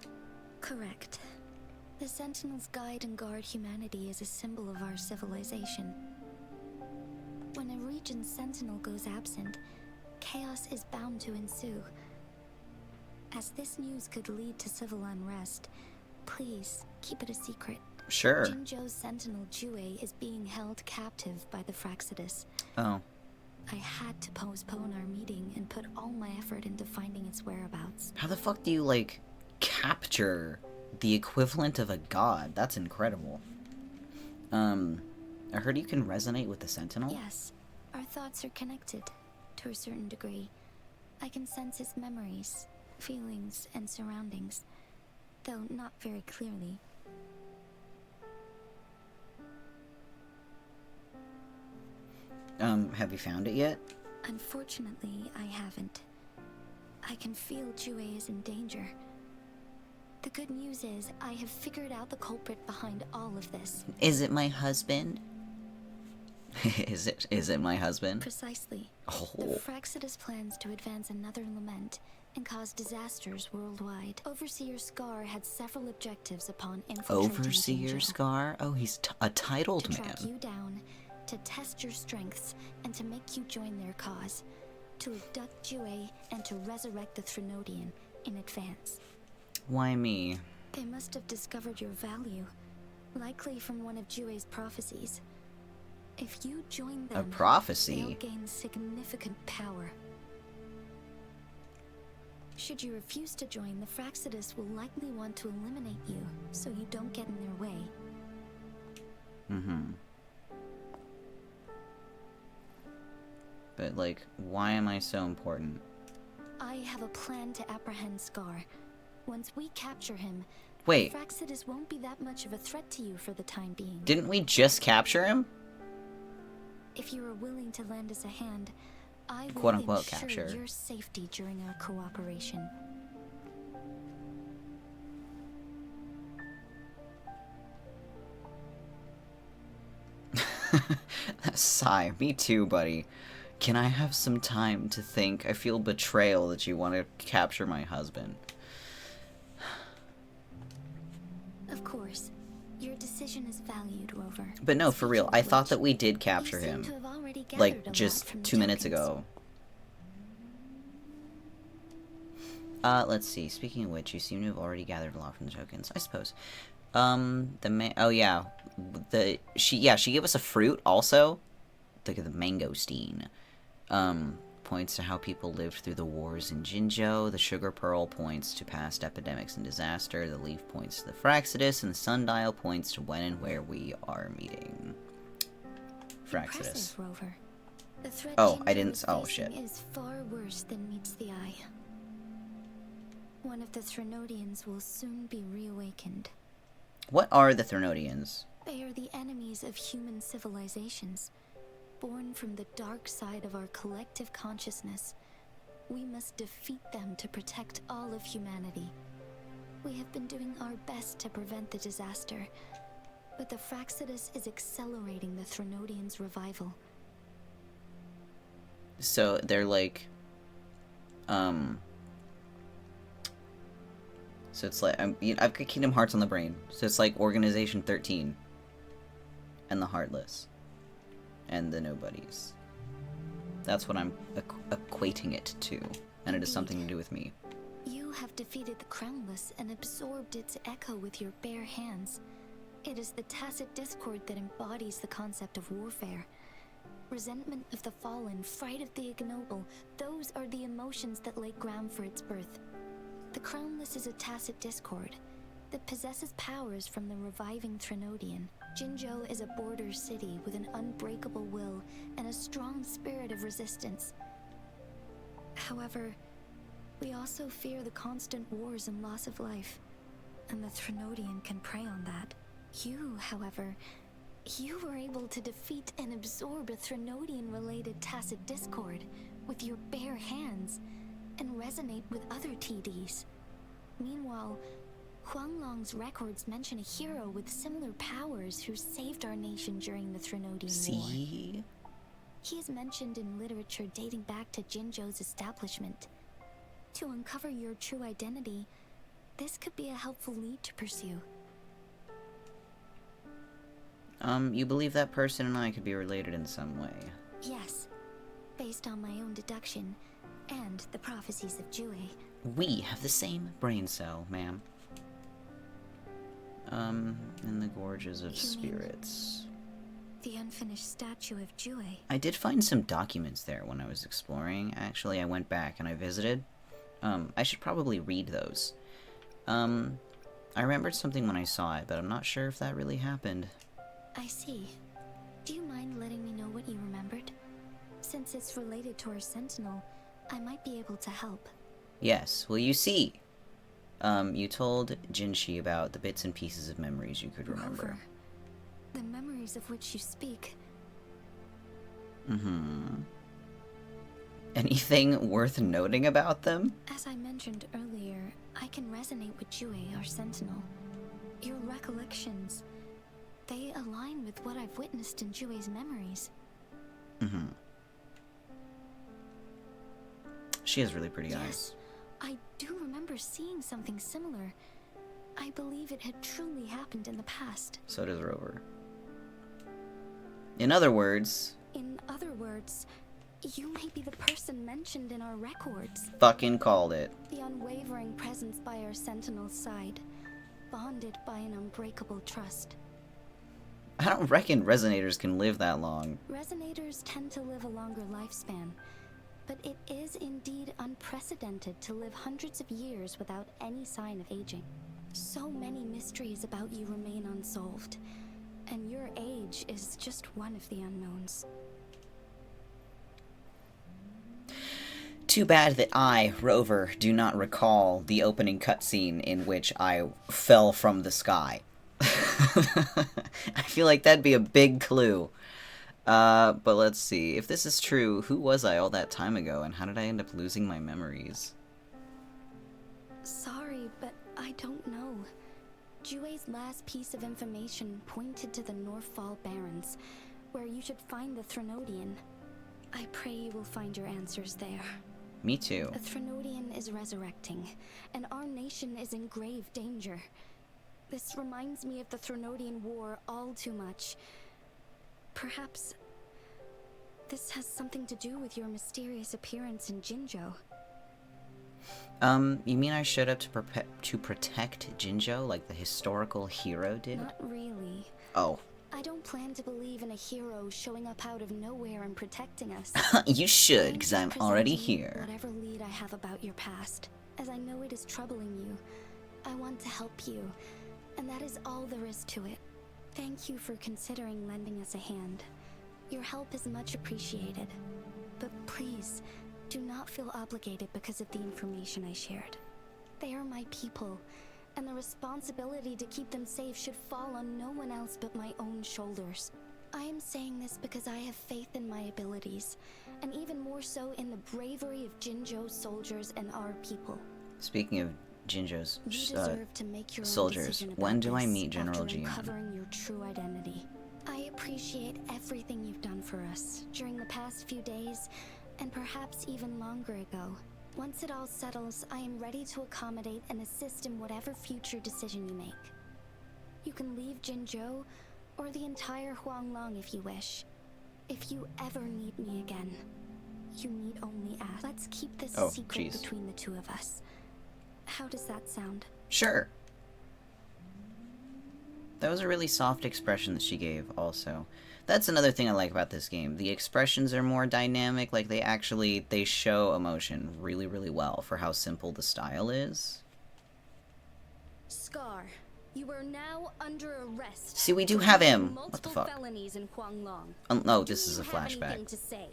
Correct. The Sentinels guide and guard humanity as a symbol of our civilization. When a region's Sentinel goes absent, chaos is bound to ensue. As this news could lead to civil unrest, please keep it a secret. Sure. Jinzhou's Sentinel Jue is being held captive by the Fraxidus. Oh. I had to postpone our meeting and put all my effort into finding its whereabouts. How the fuck do you, like, capture the equivalent of a god? That's incredible. I heard you can resonate with the Sentinel? Yes, our thoughts are connected, to a certain degree. I can sense his memories, feelings, and surroundings, though not very clearly. Have you found it yet? Unfortunately, I haven't. I can feel Jue is in danger. The good news is, I have figured out the culprit behind all of this. Is it my husband? Is it my husband? Precisely. Oh. The Fraxidus plans to advance another lament and cause disasters worldwide. Overseer Scar had several objectives upon infiltrating Overseer Jinzhou. Scar? Oh, he's a titled To man. track you down, to test your strengths, and to make you join their cause. To abduct Jue and to resurrect the Threnodian in advance. Why me? They must have discovered your value, likely from one of Jue's prophecies. If you join them, A prophecy? they'll gain significant power. Should you refuse to join, the Fraxidus will likely want to eliminate you, so you don't get in their way. But, like, why am I so important? I have a plan to apprehend Scar. Once we capture him, Wait, Fraxidus won't be that much of a threat to you for the time being. didn't we just capture him? If you are willing to lend us a hand, I will Quote-unquote ensure capture. your safety during our cooperation. Sigh, me too, buddy. Can I have some time to think? I feel betrayal that you want to capture my husband. Of course, your decision is valued, Rover. But no, for real, I thought that we did capture You seem him. to have already gathered a Like, lot just from the 2 minutes tokens. ago. Let's see. Speaking of which, you seem to have already gathered a lot from the tokens, I suppose. Oh yeah. She gave us a fruit also. the mangosteen. Points to how people lived through the wars in Jinzhou. The sugar pearl points to past epidemics and disaster. The leaf points to the Fraxidus, and the sundial points to when and where we are meeting. Fraxidus. Impressive, Rover. The threat Oh, Jinzhou I didn't. is Oh, facing shit. is far worse than meets the eye. One of the Threnodians will soon be reawakened. What are the Threnodians? They are the enemies of human civilizations, born from the dark side of our collective consciousness. We must defeat them to protect all of humanity. We have been doing our best to prevent the disaster, but the Fraxidus is accelerating the Threnodians' revival. So they're like, so it's like I've got Kingdom Hearts on the brain. So it's like Organization 13, and the Heartless, and the Nobodies. That's what I'm equating it to, and it has something to do with me. You have defeated the Crownless and absorbed its echo with your bare hands. It is the tacit discord that embodies the concept of warfare. Resentment of the fallen, fright of the ignoble, those are the emotions that lay ground for its birth. The Crownless is a tacit discord that possesses powers from the reviving Threnodian. Jinzhou is a border city with an unbreakable will and a strong spirit of resistance. However, we also fear the constant wars and loss of life, and the Threnodian can prey on that. You, however, you were able to defeat and absorb a Threnodian-related tacit discord with your bare hands and resonate with other TDs. Meanwhile, Huanglong's records mention a hero with similar powers who saved our nation during the Threnodian War. See? He is mentioned in literature dating back to Jinzhou's establishment. To uncover your true identity, this could be a helpful lead to pursue. You believe that person and I could be related in some way? Yes, based on my own deduction and the prophecies of Jue. We have the same brain cell, ma'am. In the Gorges of You mean- Spirits. The unfinished statue of Jue. I did find some documents there when I was exploring. Actually, I went back and I visited. I should probably read those. I remembered something when I saw it, but I'm not sure if that really happened. I see. Do you mind letting me know what you remembered? Since it's related to our sentinel, I might be able to help. Yes, well, you see. You told Jinshi about the bits and pieces of memories you could remember. Rover, the memories of which you speak. Mm-hmm. Anything worth noting about them? As I mentioned earlier, I can resonate with Jue, our sentinel. Your recollections, they align with what I've witnessed in Jue's memories. Mm-hmm. She has really pretty eyes. Yes, I do remember seeing something similar. I believe it had truly happened in the past. So does Rover. In other words... In other words, you may be the person mentioned in our records. Fucking called it. The unwavering presence by our sentinel's side, bonded by an unbreakable trust. I don't reckon resonators can live that long. Resonators tend to live a longer lifespan, but it is indeed unprecedented to live hundreds of years without any sign of aging. So many mysteries about you remain unsolved, and your age is just one of the unknowns. Too bad that I, Rover, do not recall the opening cutscene in which I fell from the sky. I feel like that'd be a big clue. But let's see. If this is true, who was I all that time ago, and how did I end up losing my memories? Sorry, but I don't know. Jue's last piece of information pointed to the Northfall Barrens, where you should find the Threnodian. I pray you will find your answers there. Me too. The Threnodian is resurrecting, and our nation is in grave danger. This reminds me of the Threnodian War all too much. Perhaps this has something to do with your mysterious appearance in Jinzhou. You mean I showed up to protect Jinzhou like the historical hero did? Not really. Oh. I don't plan to believe in a hero showing up out of nowhere and protecting us. You should, because I'm I'm just already presenting you here. Whatever lead I have about your past, as I know it is troubling you. I want to help you, and that is all there is to it. Thank you for considering lending us a hand. Your help is much appreciated. But please, do not feel obligated because of the information I shared. They are my people, and the responsibility to keep them safe should fall on no one else but my own shoulders. I am saying this because I have faith in my abilities, and even more so in the bravery of Jinzhou's soldiers and our people. Speaking of Jinzhou's You deserve to make your own soldiers, decision about when do I this meet General after Jian? uncovering your true identity. I appreciate everything you've done for us during the past few days, and perhaps even longer ago. Once it all settles, I am ready to accommodate and assist in whatever future decision you make. You can leave Jinzhou, or the entire Huanglong if you wish. If you ever need me again, you need only ask. Let's keep this a secret between the two of us. How does that sound? Sure. That was a really soft expression that she gave, also. That's another thing I like about this game. The expressions are more dynamic, like they show emotion really, really well for how simple the style is. Scar, you are now under arrest. See, we do have him. What the fuck? Felonies in Huanglong. No, this is a flashback. To say?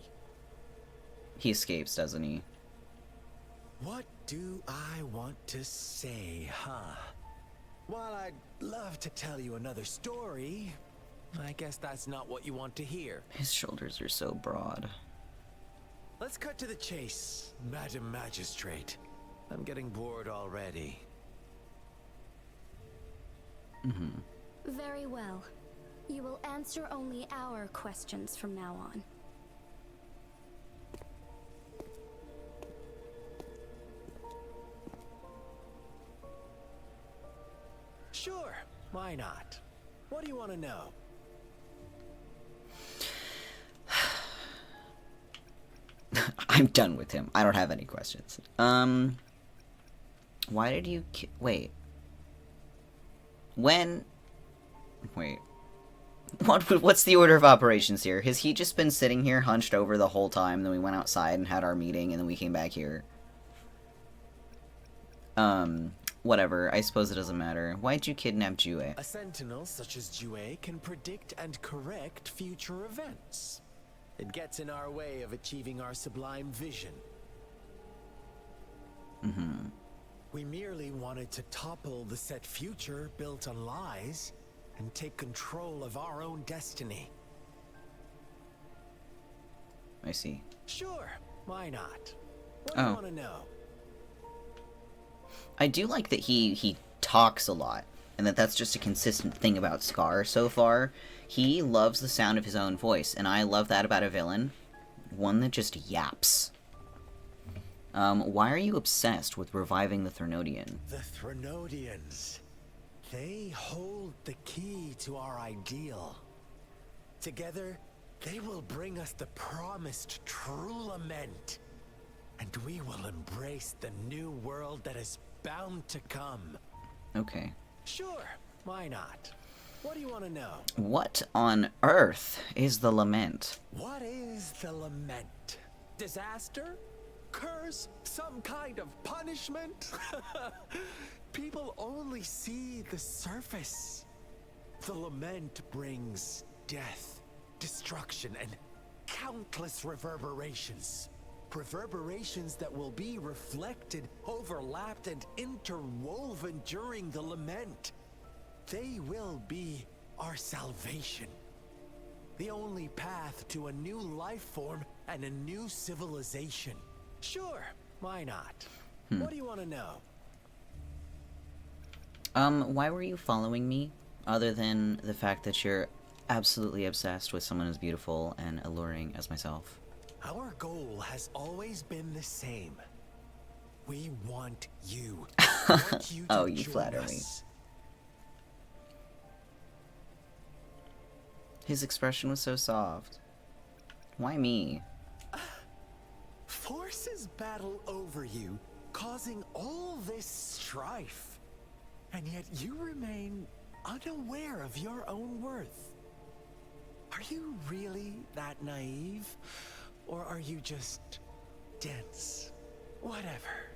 He escapes, doesn't he? What do I want to say, huh? While I'd love to tell you another story, I guess that's not what you want to hear. His shoulders are so broad. Let's cut to the chase, Madam Magistrate. I'm getting bored already. Very well. You will answer only our questions from now on. Sure, why not? What do you want to know? I'm done with him. I don't have any questions. Why did you wait? When? Wait. What's the order of operations here? Has he just been sitting here hunched over the whole time, then we went outside and had our meeting, and then we came back here? Whatever. I suppose it doesn't matter. Why'd you kidnap Jue? A sentinel such as Jue can predict and correct future events. It gets in our way of achieving our sublime vision. We merely wanted to topple the set future built on lies and take control of our own destiny. I see. Sure, why not? What do you want to know? I do like that he talks a lot, and that's just a consistent thing about Scar so far. He loves the sound of his own voice, and I love that about a villain. One that just yaps. Why are you obsessed with reviving the Threnodian? The Threnodians. They hold the key to our ideal. Together, they will bring us the promised true lament. And we will embrace the new world that is bound to come. Okay. Sure, why not? What do you want to know? What on earth is the lament? What is the lament? Disaster? Curse? Some kind of punishment? People only see the surface. The lament brings death, destruction, and countless reverberations. Reverberations that will be reflected, overlapped, and interwoven during the lament. They will be our salvation. The only path to a new life form and a new civilization. Sure, why not? What do you want to know? Why were you following me? Other than the fact that you're absolutely obsessed with someone as beautiful and alluring as myself. Our goal has always been the same. We want you. Want you to Oh, you join flatter me. us. His expression was so soft. Why me? Forces battle over you, causing all this strife. And yet you remain unaware of your own worth. Are you really that naive? Or are you just dense? Whatever.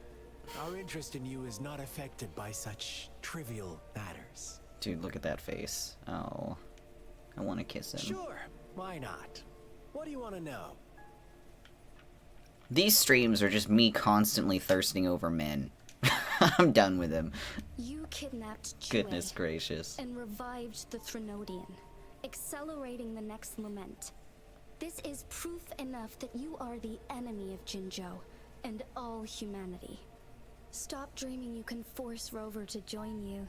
Our interest in you is not affected by such trivial matters. Dude, look at that face. Oh. I want to kiss him. Sure, why not? What do you want to know? These streams are just me constantly thirsting over men. I'm done with him. You kidnapped Jue Goodness gracious. and revived the Threnodian, accelerating the next lament. This is proof enough that you are the enemy of Jinzhou and all humanity. Stop dreaming you can force Rover to join you.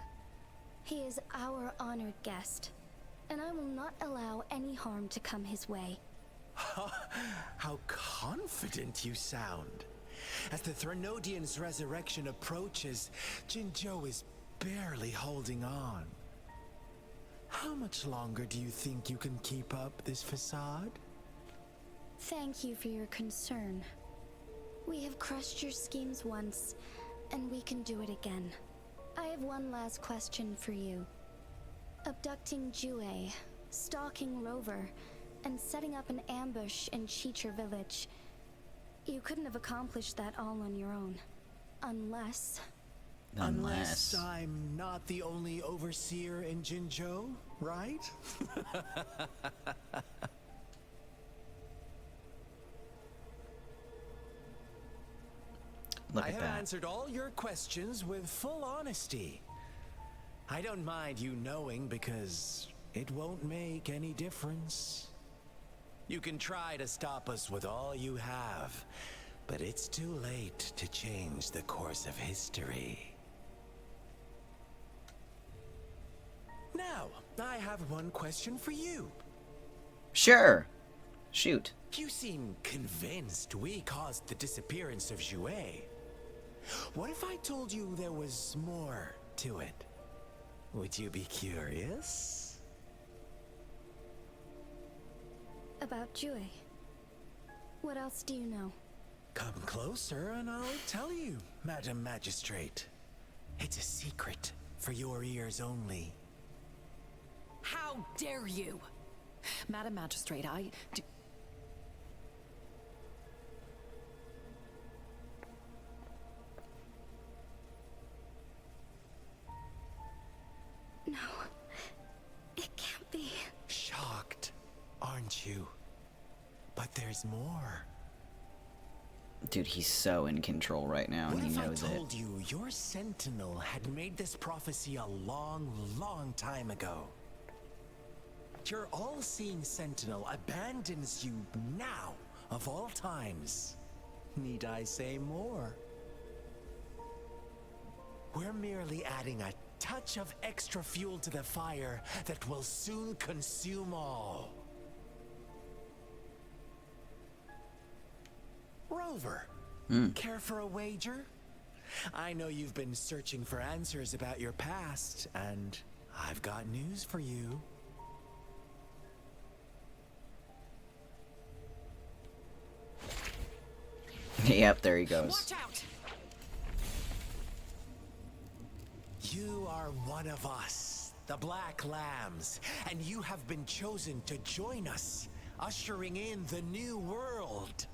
He is our honored guest, and I will not allow any harm to come his way. How confident you sound. As the Threnodian's resurrection approaches, Jinzhou is barely holding on. How much longer do you think you can keep up this facade? Thank you for your concern. We have crushed your schemes once, and we can do it again. I have one last question for you. Abducting Jue, stalking Rover, and setting up an ambush in Chicher village. You couldn't have accomplished that all on your own. Unless I'm not the only overseer in Jinzhou, right? Look I at have that. answered all your questions with full honesty. I don't mind you knowing because it won't make any difference. You can try to stop us with all you have, but it's too late to change the course of history. Now, I have one question for you. Sure. Shoot. You seem convinced we caused the disappearance of Jue. What if I told you there was more to it? Would you be curious? about Jue. What else do you know? Come closer and I'll tell you, Madam Magistrate. It's a secret for your ears only. How dare you? Madam Magistrate, I do... No, it can't be. Shocked, aren't you? But there's more. Dude, he's so in control right now, and What he if I knows it. told you your sentinel had made this prophecy a long, long time ago? Your all-seeing sentinel abandons you now, of all times. Need I say more? We're merely adding a touch of extra fuel to the fire that will soon consume all. Rover, care for a wager? I know you've been searching for answers about your past, and I've got news for you. Yep, there he goes. Watch out! You are one of us, the Black Lambs, and you have been chosen to join us, ushering in the new world.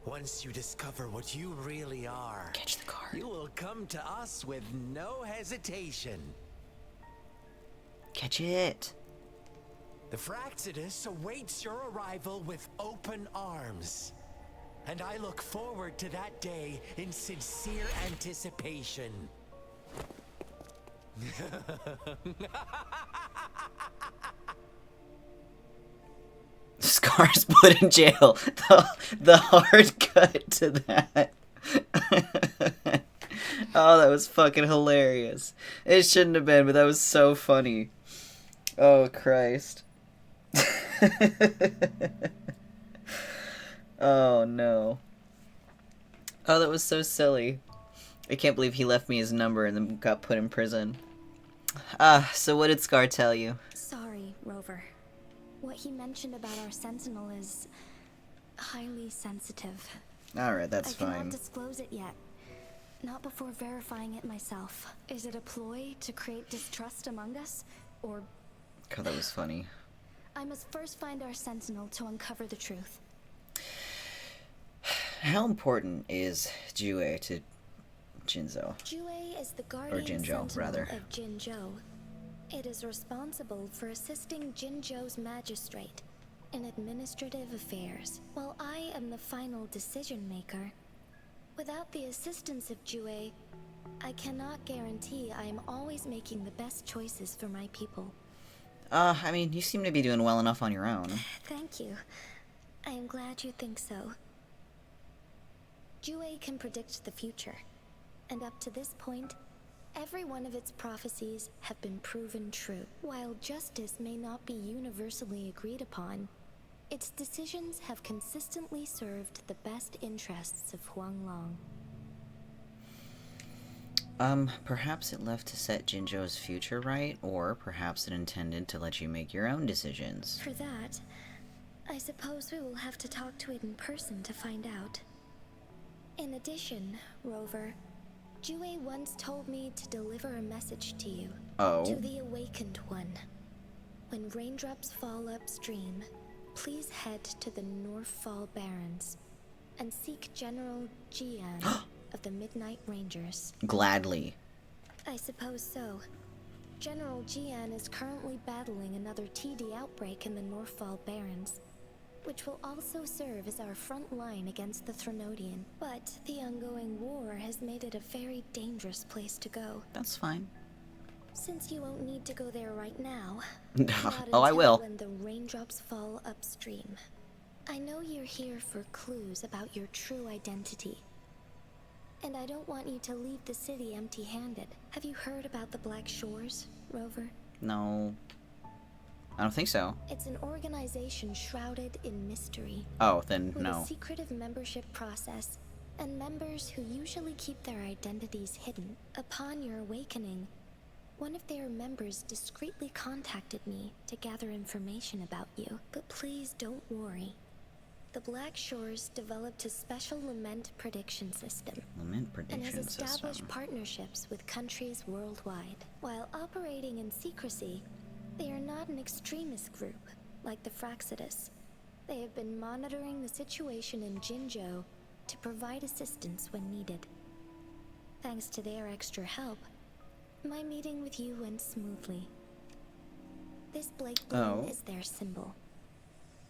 Once you discover what you really are, Catch the card. you will come to us with no hesitation. Catch it. The Fraxidus awaits your arrival with open arms. And I look forward to that day in sincere anticipation. Scar's put in jail. The hard cut to that. Oh, that was fucking hilarious. It shouldn't have been, but that was so funny. Oh, Christ. Oh, no. Oh, that was so silly. I can't believe he left me his number and then got put in prison. So what did Scar tell you? Sorry, Rover. What he mentioned about our sentinel is highly sensitive. Alright, that's I cannot fine. disclose it yet. Not before verifying it myself. Is it a ploy to create distrust among us? Or God, that was funny. I must first find our sentinel to uncover the truth. How important is Jue to Jinzo? Jue is the guardian Jinzhou, sentinel rather. of Jinzhou. It is responsible for assisting Jinzhou's magistrate in administrative affairs, while I am the final decision maker. Without the assistance of Jue, I cannot guarantee I am always making the best choices for my people. I mean, you seem to be doing well enough on your own. Thank you. I am glad you think so. Jue can predict the future, and up to this point, every one of its prophecies have been proven true. While justice may not be universally agreed upon, its decisions have consistently served the best interests of Huanglong. Perhaps it left to set Jinzhou's future right, or perhaps it intended to let you make your own decisions. For that, I suppose we will have to talk to it in person to find out. In addition, Rover, Jue once told me to deliver a message to you. Oh? To the Awakened One. When raindrops fall upstream, please head to the Northfall Barrens and seek General Jian of the Midnight Rangers. Gladly. I suppose so. General Jian is currently battling another TD outbreak in the Northfall Barrens, which will also serve as our front line against the Threnodian. But the ongoing war has made it a very dangerous place to go. That's fine. Since you won't need to go there right now, Oh, I will. when the raindrops fall upstream. I know you're here for clues about your true identity. And I don't want you to leave the city empty-handed. Have you heard about the Black Shores, Rover? No. I don't think so. It's an organization shrouded in mystery. Oh, then With no. a secretive membership process, and members who usually keep their identities hidden. Upon your awakening, one of their members discreetly contacted me to gather information about you. But please don't worry. The Black Shores developed a special lament prediction system. Lament And prediction has established system. partnerships with countries worldwide. While operating in secrecy, they are not an extremist group, like the Fraxidus. They have been monitoring the situation in Jinzhou to provide assistance when needed. Thanks to their extra help, my meeting with you went smoothly. This Blake Bloom is their symbol.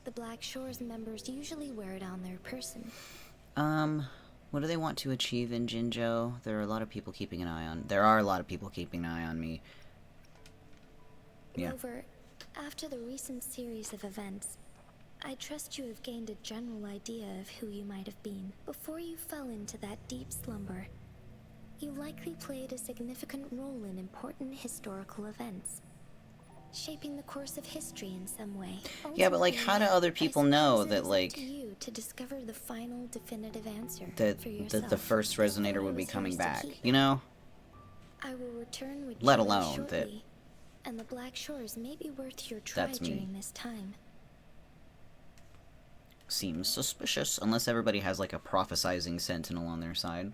The Black Shores members usually wear it on their person. What do they want to achieve in Jinzhou? There are a lot of people keeping an eye on... There are a lot of people keeping an eye on me. Yeah. Rover, after the recent series of events, I trust you have gained a general idea of who you might have been. Before you fell into that deep slumber, you likely played a significant role in important historical events, shaping the course of history in some way. Yeah, but like, how do other people know that, like, to you to discover the final definitive answer that for yourself the first resonator would be Before it coming was yours back? to keep. You know? I will return with Let Jue alone shortly, that and the Black Shores may be worth your try that's me. during this time. Seems suspicious, unless everybody has like a prophesizing sentinel on their side.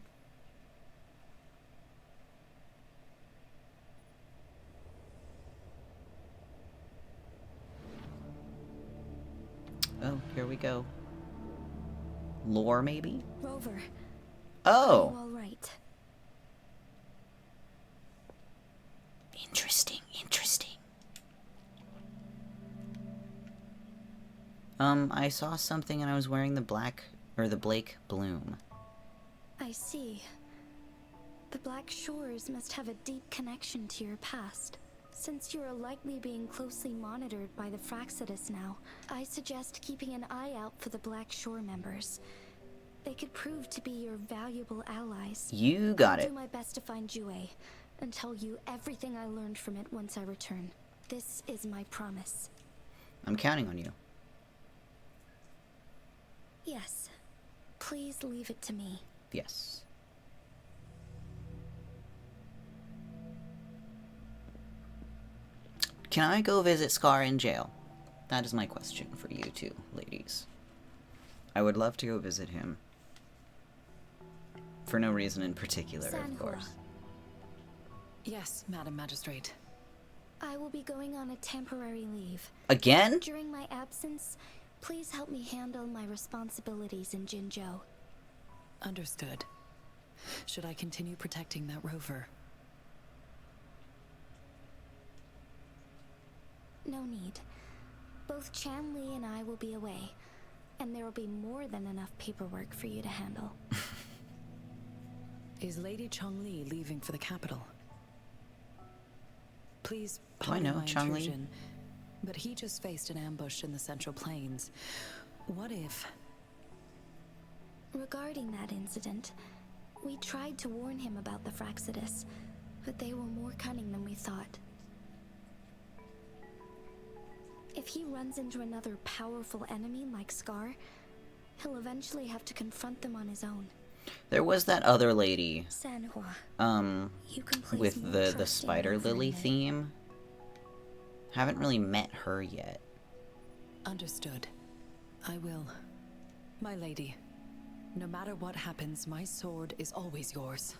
Oh, here we go. Lore, maybe? Rover, Oh! are you all right? Interesting, interesting. I saw something and I was wearing the Blake Bloom. I see. The Black Shores must have a deep connection to your past. Since you are likely being closely monitored by the Fraxidus now, I suggest keeping an eye out for the Black Shore members. They could prove to be your valuable allies. You got I'll it. do my best to find Jue and tell you everything I learned from it once I return. This is my promise. I'm counting on you. Yes. Please leave it to me. Yes. Can I go visit Scar in jail? That is my question for you two, ladies. I would love to go visit him. For no reason in particular, of Sanhua. course. Yes, Madam Magistrate. I will be going on a temporary leave. Again? During my absence, please help me handle my responsibilities in Jinzhou. Understood. Should I continue protecting that rover? No need. Both Chanli and I will be away, and there will be more than enough paperwork for you to handle. Is Lady Chongli leaving for the capital? Please Do I know pardon my Chongli? intrusion, but he just faced an ambush in the Central Plains. What if... Regarding that incident, we tried to warn him about the Fraxidus, but they were more cunning than we thought. If he runs into another powerful enemy like Scar, he'll eventually have to confront them on his own. There was that other lady, Sanhua, you can place with more the trust in spider Wuthering lily than- theme. Haven't really met her yet. Understood. I will. My lady, no matter what happens, my sword is always yours.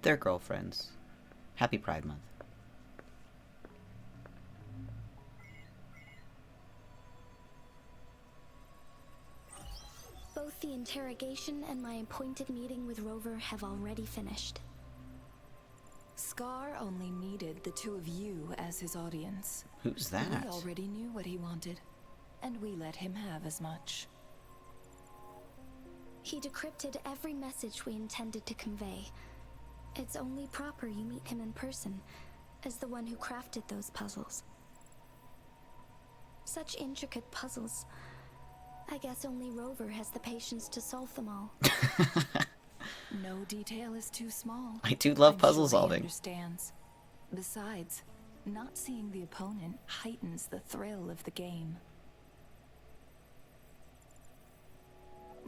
They're girlfriends. Happy Pride Month. Both the interrogation and my appointed meeting with Rover have already finished. Scar only needed the two of you as his audience. Who's that? We already knew what he wanted, and we let him have as much. He decrypted every message we intended to convey. It's only proper you meet him in person, as the one who crafted those puzzles. Such intricate puzzles. I guess only Rover has the patience to solve them all. No detail is too small. I do love I'm puzzle sure he solving. understands. Besides, not seeing the opponent heightens the thrill of the game.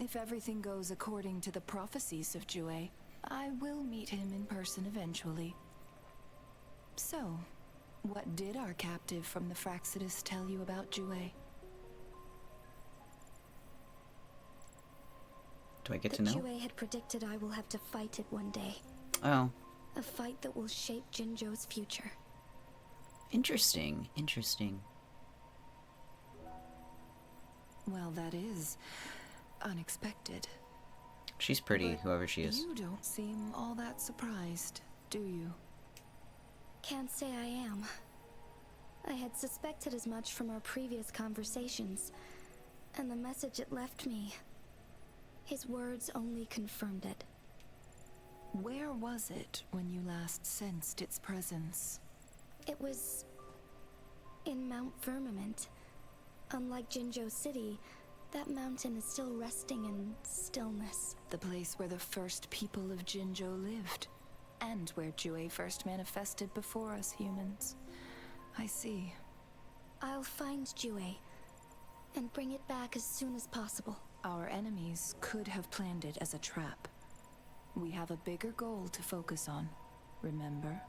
If everything goes according to the prophecies of Jue, I will meet him in person eventually. So, what did our captive from the Fraxidus tell you about Jue? Do I get That to know? Jue had predicted I will have to fight it one day. Oh, A fight that will shape Jinzhou's future. interesting. Interesting. Well, that is unexpected. She's pretty, But whoever she is. You don't seem all that surprised, do you? Can't say I am. I had suspected as much from our previous conversations, and the message it left me. His words only confirmed it. Where was it when you last sensed its presence? It was in Mount Firmament. Unlike Jinzhou City, that mountain is still resting in stillness. The place where the first people of Jinzhou lived, and where Jue first manifested before us humans. I see. I'll find Jue and bring it back as soon as possible. Our enemies could have planned it as a trap. We have a bigger goal to focus on, remember?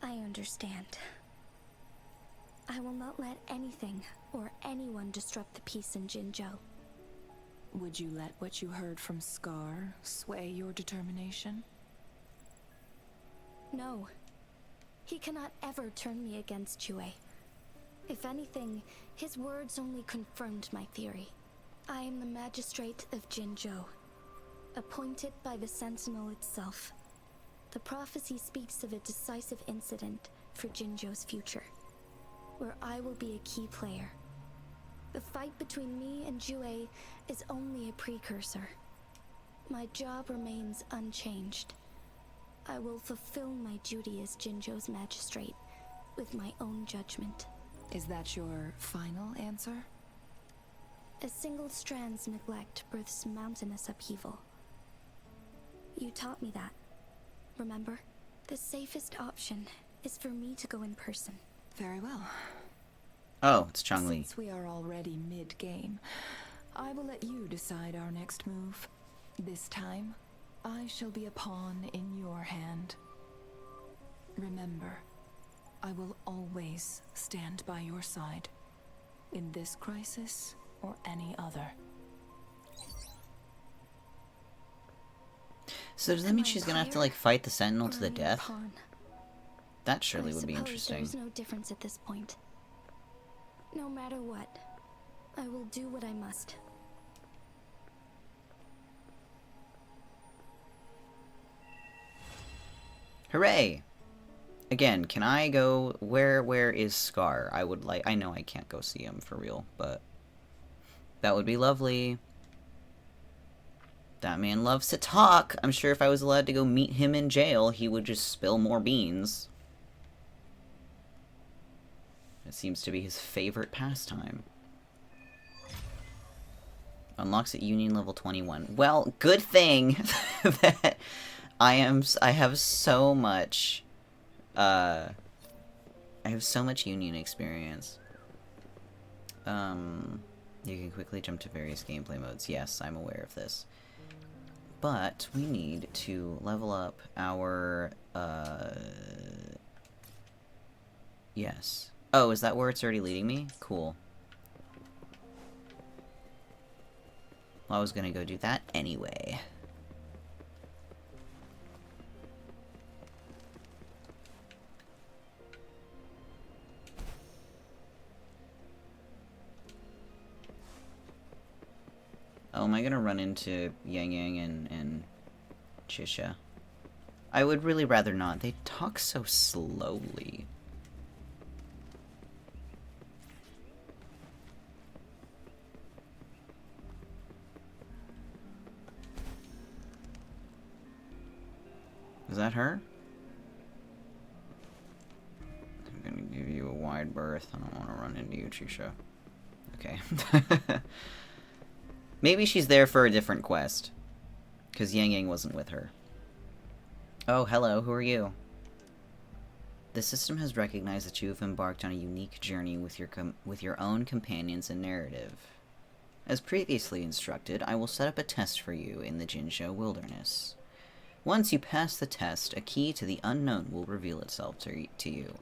I understand. I will not let anything or anyone disrupt the peace in Jinzhou. Would you let what you heard from Scar sway your determination? No. He cannot ever turn me against Jue. If anything, his words only confirmed my theory. I am the magistrate of Jinzhou, appointed by the Sentinel itself. The prophecy speaks of a decisive incident for Jinzhou's future, where I will be a key player. The fight between me and Jue is only a precursor. My job remains unchanged. I will fulfill my duty as Jinzhou's magistrate with my own judgment. Is that your final answer? A single strand's neglect births mountainous upheaval. You taught me that. Remember? The safest option is for me to go in person. Very well. Oh, it's Chongli. Since we are already mid-game, I will let you decide our next move. This time, I shall be a pawn in your hand. Remember, I will always stand by your side, in this crisis or any other. So does that Am mean I she's gonna have to, player like, fight the Sentinel or to the am I a death? pawn? That surely I would be suppose interesting. There's no difference at this point. No matter what, I will do what I must. Hooray! Again, can I go... Where is Scar? I would like... I know I can't go see him for real, but... That would be lovely. That man loves to talk! I'm sure if I was allowed to go meet him in jail, he would just spill more beans. It seems to be his favorite pastime. Unlocks at Union level 21. Well, good thing that I have so much... I have so much Union experience. You can quickly jump to various gameplay modes. Yes, I'm aware of this. But we need to level up our, yes. Oh, is that where it's already leading me? Cool. Well, I was gonna go do that anyway. Oh, am I gonna run into Yang Yang and Chisha? I would really rather not. They talk so slowly. Is that her? I'm gonna give you a wide berth. I don't want to run into you, Chisha. Okay. Maybe she's there for a different quest. Because Yang Yang wasn't with her. Oh, hello, who are you? The system has recognized that you have embarked on a unique journey with your own companions and narrative. As previously instructed, I will set up a test for you in the Jinzhou Wilderness. Once you pass the test, a key to the unknown will reveal itself to you.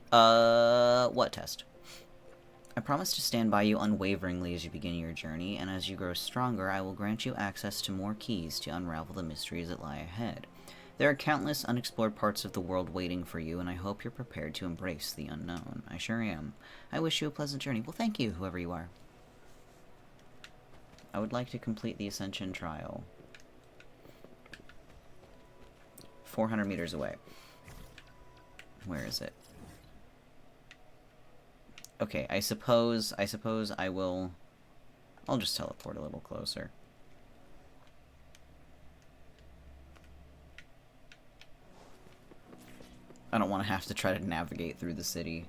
What test? I promise to stand by you unwaveringly as you begin your journey, and as you grow stronger, I will grant you access to more keys to unravel the mysteries that lie ahead. There are countless unexplored parts of the world waiting for you, and I hope you're prepared to embrace the unknown. I sure am. I wish you a pleasant journey. Well, thank you, whoever you are. I would like to complete the Ascension Trial. 400 meters away. Where is it? Okay, I suppose I will... I'll just teleport a little closer. I don't want to have to try to navigate through the city.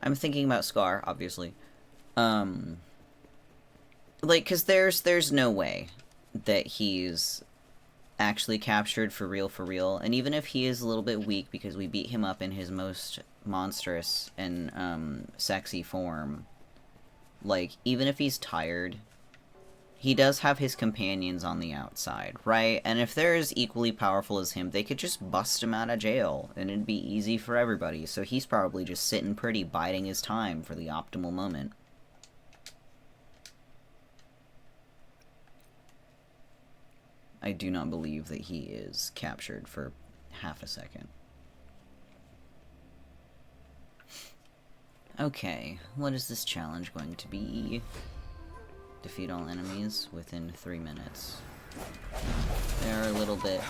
I'm thinking about Scar, obviously. Like, because there's no way that he's actually captured for real, and even if he is a little bit weak because we beat him up in his most monstrous and, sexy form, like, even if he's tired, he does have his companions on the outside, right? And if they're as equally powerful as him, they could just bust him out of jail, and it'd be easy for everybody, so he's probably just sitting pretty, biding his time for the optimal moment. I do not believe that he is captured for half a second. Okay, what is this challenge going to be? Defeat all enemies within 3 minutes. They're a little bit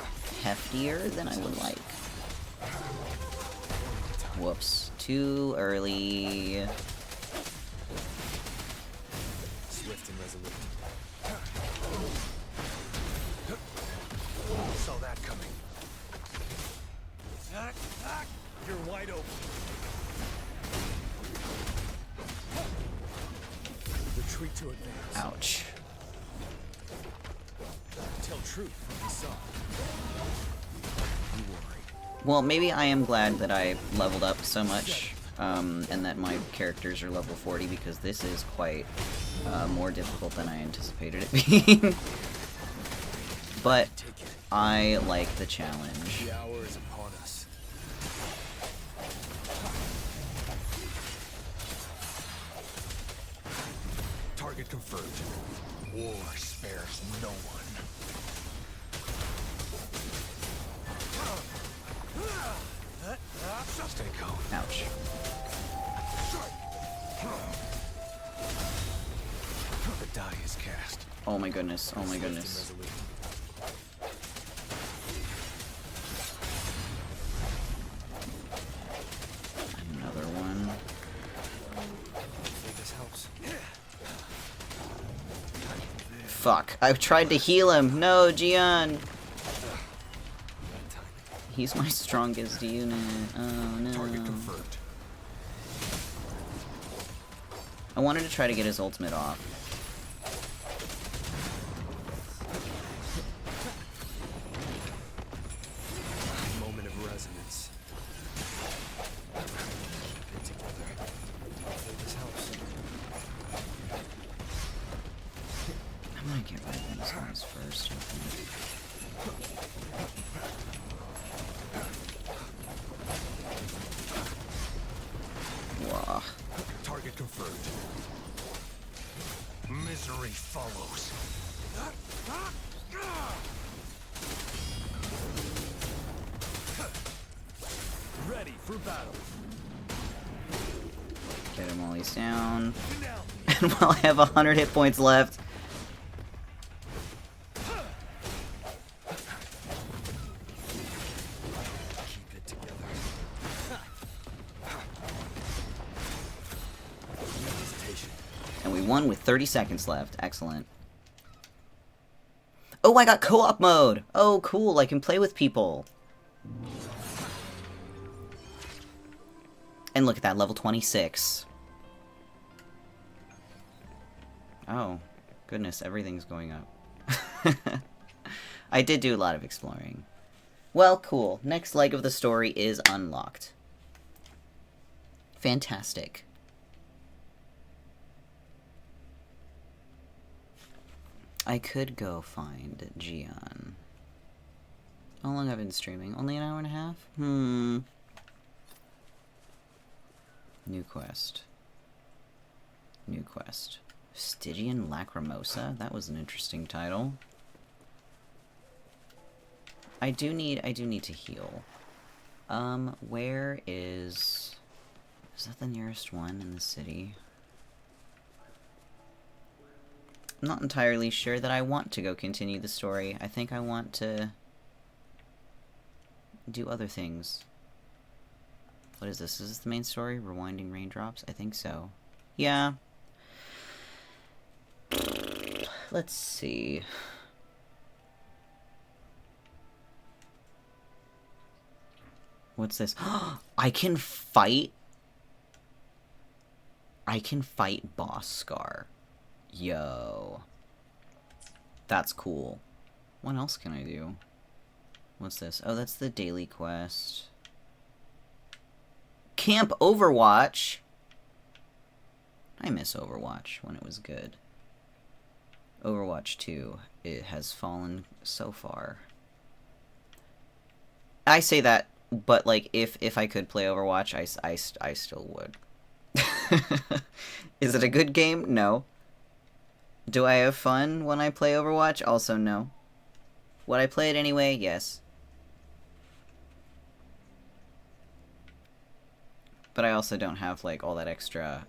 heftier than I would like. Whoops. Too early. Swift and resolute. Saw that coming. You're wide open. Retreat to advance. Ouch. Tell truth from the side. You worry. Well, maybe I am glad that I leveled up so much, and that my characters are level 40, because this is quite more difficult than I anticipated it being. But I like the challenge. The hour is upon us. Target confirmed. War spares no one. Stay calm. Ouch. The die is cast. Oh my goodness. Oh my goodness. Another one. Hopefully this helps. Fuck. I tried to heal him. No, Gian. He's my strongest unit. Oh no. Target confirmed. I wanted to try to get his ultimate off. Moment of resonance. Keep it together. Hopefully this helps. I'm gonna get rid of these guys first, I think. Wah. Target confirmed. Misery follows. Ready for battle. Get him while he's down. And while I have 100 hit points left. Keep it together. No hesitation. And we won with 30 seconds left. Excellent. Oh, I got co-op mode! Oh, cool. I can play with people. And look at that, level 26. Oh, goodness, everything's going up. I did do a lot of exploring. Well, cool. Next leg of the story is unlocked. Fantastic. I could go find Gian. How long have I been streaming? Only an hour and a half? New quest. New quest. Stygian Lacrimosa? That was an interesting title. I do need to heal. Where is that the nearest one in the city? I'm not entirely sure that I want to go continue the story. I think I want to do other things. What is this? Is this the main story? Rewinding Raindrops? I think so. Yeah. Let's see. What's this? I can fight Boss Scar. Yo. That's cool. What else can I do? What's this? Oh, that's the daily quest. Camp Overwatch! I miss Overwatch when it was good. Overwatch 2, it has fallen so far. I say that, but like, if I could play Overwatch, I still would. Is it a good game? No. Do I have fun when I play Overwatch? Also, no. Would I play it anyway? Yes. But I also don't have, like, all that extra,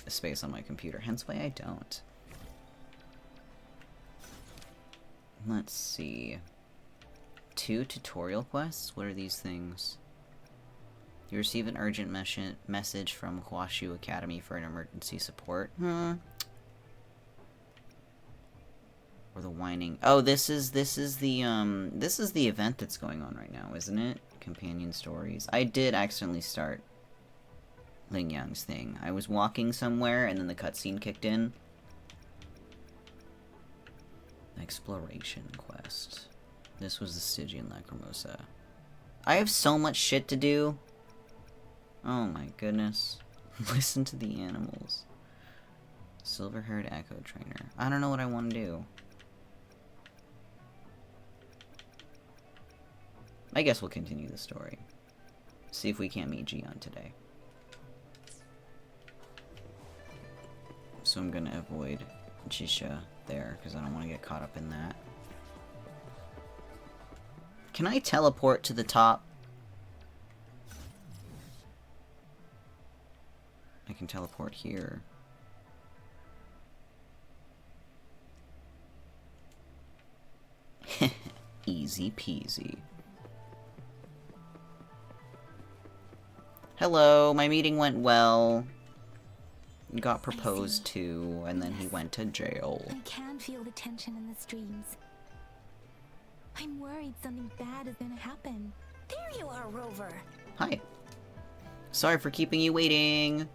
space on my computer. Hence why I don't. Let's see. 2 tutorial quests? What are these things? You receive an urgent message from Huashu Academy for an emergency support. Or the whining. Oh, this is the event that's going on right now, isn't it? Companion stories. I did accidentally start Ling Yang's thing. I was walking somewhere and then the cutscene kicked in. Exploration quest. This was the Stygian Lacrimosa. I have so much shit to do. Oh my goodness. Listen to the animals. Silver-haired Echo Trainer. I don't know what I want to do. I guess we'll continue the story. See if we can't meet Gian today. So I'm gonna avoid Jisha there, because I don't want to get caught up in that. Can I teleport to the top? I can teleport here. Easy peasy. Hello, my meeting went well. Got proposed to, and then he went to jail. I can feel the tension in the streams. I'm worried something bad is gonna happen. There you are, Rover. Hi. Sorry for keeping you waiting.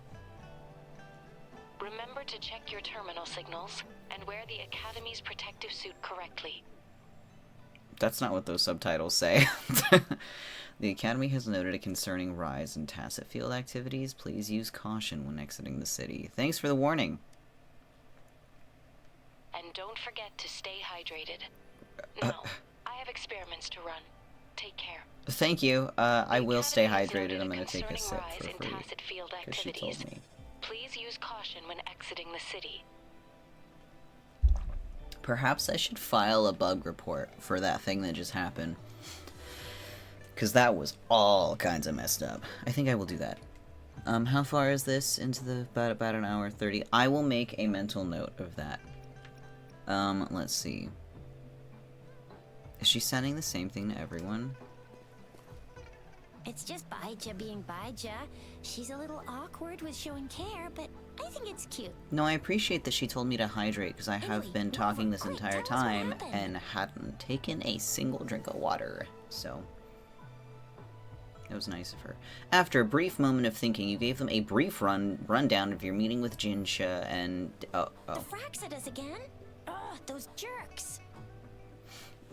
Remember to check your terminal signals and wear the Academy's protective suit correctly. That's not what those subtitles say. The Academy has noted a concerning rise in tacit field activities. Please use caution when exiting the city. Thanks for the warning. And don't forget to stay hydrated. Now, I have experiments to run. Take care. Thank you. I will stay Academy has hydrated. noted I'm a going to take a concerning sip rise for in free. tacit field Because she activities. told me. Please use caution when exiting the city. Perhaps I should file a bug report for that thing that just happened. Because that was all kinds of messed up. I think I will do that. How far is this into the... about an hour 30? I will make a mental note of that. Let's see. Is she sending the same thing to everyone? It's just Baija being Baija. She's a little awkward with showing care, but I think it's cute. No, I appreciate that she told me to hydrate, because I have Anyway, been talking this quick, entire tell us what time happened. and hadn't taken a single drink of water, so... It was nice of her. After a brief moment of thinking, you gave them a brief rundown of your meeting with Jinsha and... The Fraxidas again? Ugh, those jerks.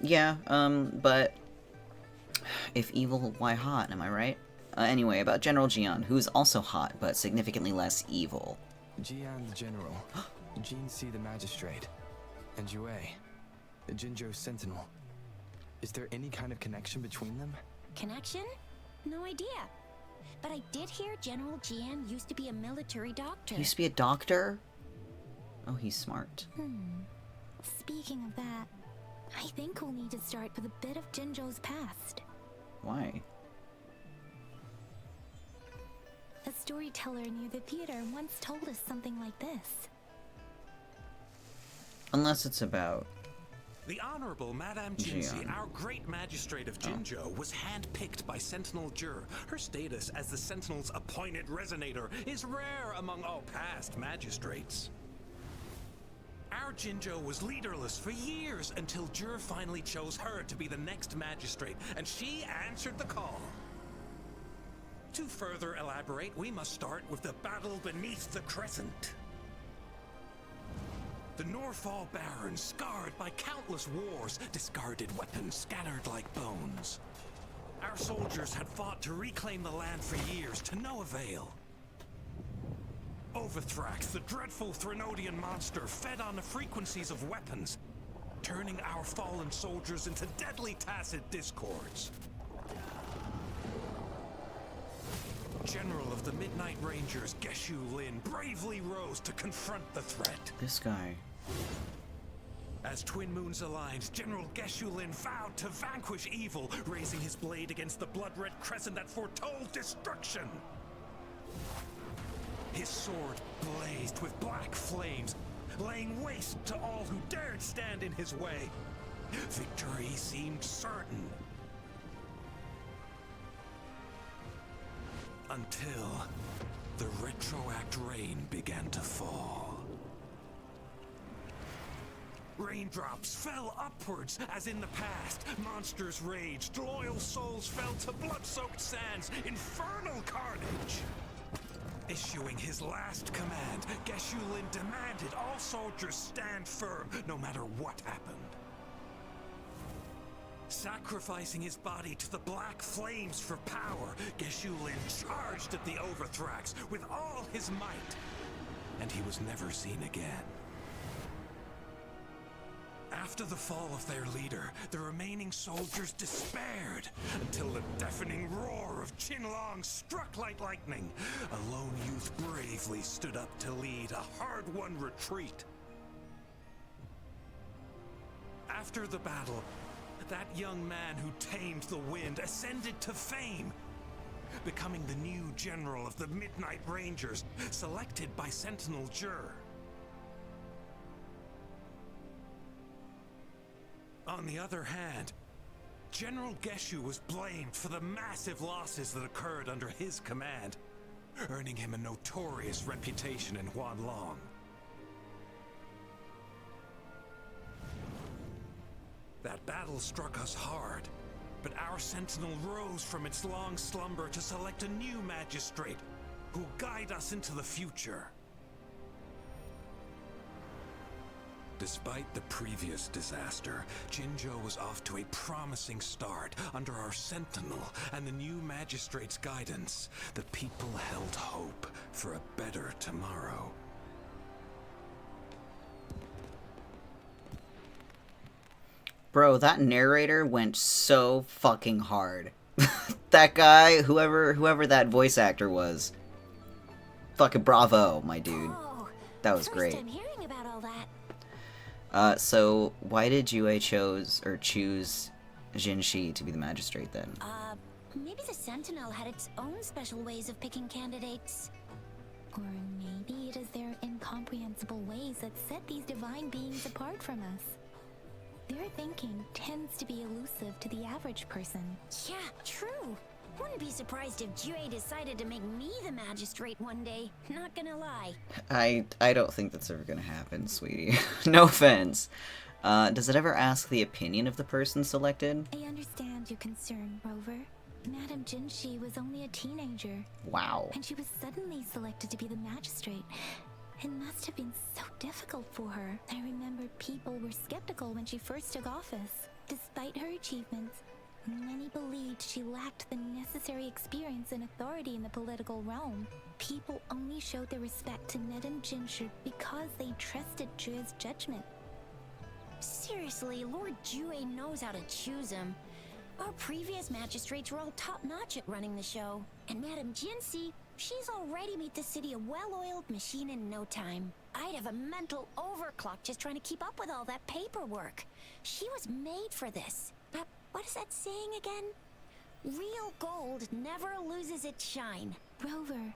Yeah, but... If evil, why hot, am I right? Anyway, about General Jian, who is also hot, but significantly less evil. Jian the General, Jin Si the Magistrate, and Yue, the Jinzhou Sentinel. Is there any kind of connection between them? Connection? No idea. But I did hear General Jian used to be a military doctor. He used to be a doctor? Oh, he's smart. Speaking of that, I think we'll need to start with a bit of Jinzhou's past. Why? A storyteller near the theater once told us something like this. Unless it's about... The Honorable Madame Jinzi, Jian. our great magistrate of Jinzhou, was handpicked by Sentinel Jur. Her status as the Sentinel's appointed resonator is rare among all past magistrates. Our Jinzhou was leaderless for years until Jur finally chose her to be the next magistrate, and she answered the call. To further elaborate, we must start with the battle beneath the Crescent. The Norfall Barons, scarred by countless wars, discarded weapons scattered like bones. Our soldiers had fought to reclaim the land for years, to no avail. Overthrax, the dreadful Threnodian monster, fed on the frequencies of weapons, turning our fallen soldiers into deadly tacit discords. General of the Midnight Rangers, Geshu Lin, bravely rose to confront the threat. This guy. As Twin Moons aligned, General Geshu Lin vowed to vanquish evil, raising his blade against the blood-red crescent that foretold destruction. His sword blazed with black flames, laying waste to all who dared stand in his way. Victory seemed certain. Until the retroact rain began to fall. Raindrops fell upwards as in the past. Monsters raged, loyal souls fell to blood-soaked sands, infernal carnage. Issuing his last command, Geshu Lin demanded all soldiers stand firm, no matter what happened. Sacrificing his body to the black flames for power, Geshu Lin charged at the Overthrax with all his might, and he was never seen again. After the fall of their leader, the remaining soldiers despaired until the deafening roar of Qinlong struck like lightning. A lone youth bravely stood up to lead a hard-won retreat. After the battle, that young man who tamed the wind ascended to fame, becoming the new general of the Midnight Rangers, selected by Sentinel Jur. On the other hand, General Geshu was blamed for the massive losses that occurred under his command, earning him a notorious reputation in Huanlong. That battle struck us hard, but our sentinel rose from its long slumber to select a new magistrate who'll guide us into the future. Despite the previous disaster, Jinzhou was off to a promising start. Under our sentinel and the new magistrate's guidance, the people held hope for a better tomorrow. Bro, that narrator went so fucking hard. That guy, whoever that voice actor was, fucking bravo, my dude. That was great. First time hearing about all that. So why did Jue choose Jinshi to be the magistrate then? Maybe the Sentinel had its own special ways of picking candidates. Or maybe it is their incomprehensible ways that set these divine beings apart from us. Their thinking tends to be elusive to the average person. Yeah, true. Wouldn't be surprised if Jue decided to make me the magistrate one day. Not gonna lie. I don't think that's ever gonna happen, sweetie. No offense. Does it ever ask the opinion of the person selected? I understand your concern, Rover. Madame Jinshi was only a teenager. Wow. And she was suddenly selected to be the magistrate. It must have been so difficult for her. I remember people were skeptical when she first took office. Despite her achievements, many believed she lacked the necessary experience and authority in the political realm. People only showed their respect to Madame Jinshi because they trusted Jue's judgment. Seriously, Lord Jue knows how to choose him. Our previous magistrates were all top-notch at running the show. And Madame Jinshi, she's already made the city a well-oiled machine in no time. I'd have a mental overclock just trying to keep up with all that paperwork. She was made for this. But what is that saying again? Real gold never loses its shine. Rover,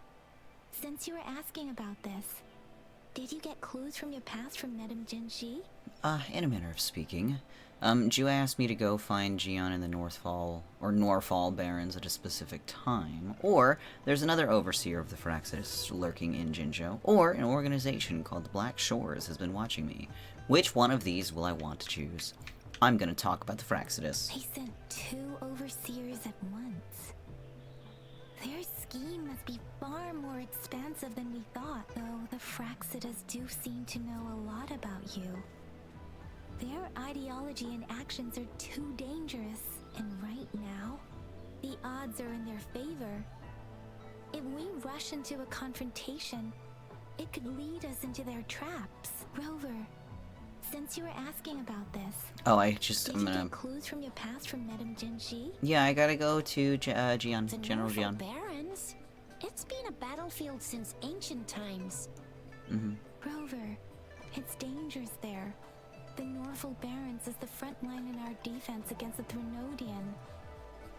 since you were asking about this, did you get clues from your past from Madame Jinshi? In a manner of speaking. Jue asked me to go find Jian in the Northfall Barrens at a specific time, or there's another overseer of the Fraxis lurking in Jinzhou, or an organization called the Black Shores has been watching me. Which one of these will I want to choose? I'm gonna talk about the Fraxidus. They sent 2 overseers at once. Their scheme must be far more expansive than we thought, though the Fraxidus do seem to know a lot about you. Their ideology and actions are too dangerous, and right now, the odds are in their favor. If we rush into a confrontation, it could lead us into their traps. Rover, since you were asking about this, Did you get clues from your past from Madame Jinshi? Yeah, I gotta go to Jian, The General Norfolk Jian. Barrens? It's been a battlefield since ancient times. Rover, it's dangerous there. The Norfolk Barrens is the front line in our defense against the Threnodian.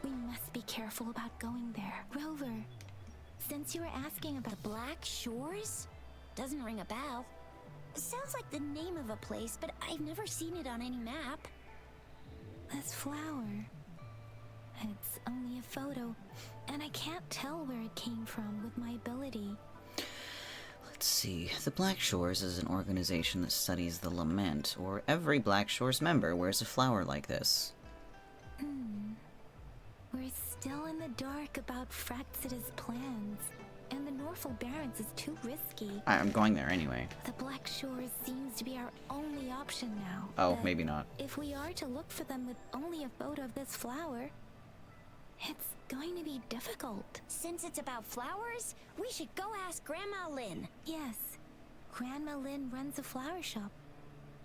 We must be careful about going there. Rover, since you were asking about The Black Shores? Doesn't ring a bell. Sounds like the name of a place, but I've never seen it on any map. this flower, it's only a photo, and I can't tell where it came from with my ability. Let's see. The Black Shores is an organization that studies the lament, or every Black Shores member wears a flower like this. We're still in the dark about Fraxidus' plans, and the Norfolk Barrens is too risky. I'm going there anyway. The Black Shores seems to be our only option now. Oh, but maybe not. if we are to look for them with only a photo of this flower, it's going to be difficult. Since it's about flowers, we should go ask Grandma Lin. Yes, Grandma Lin runs a flower shop.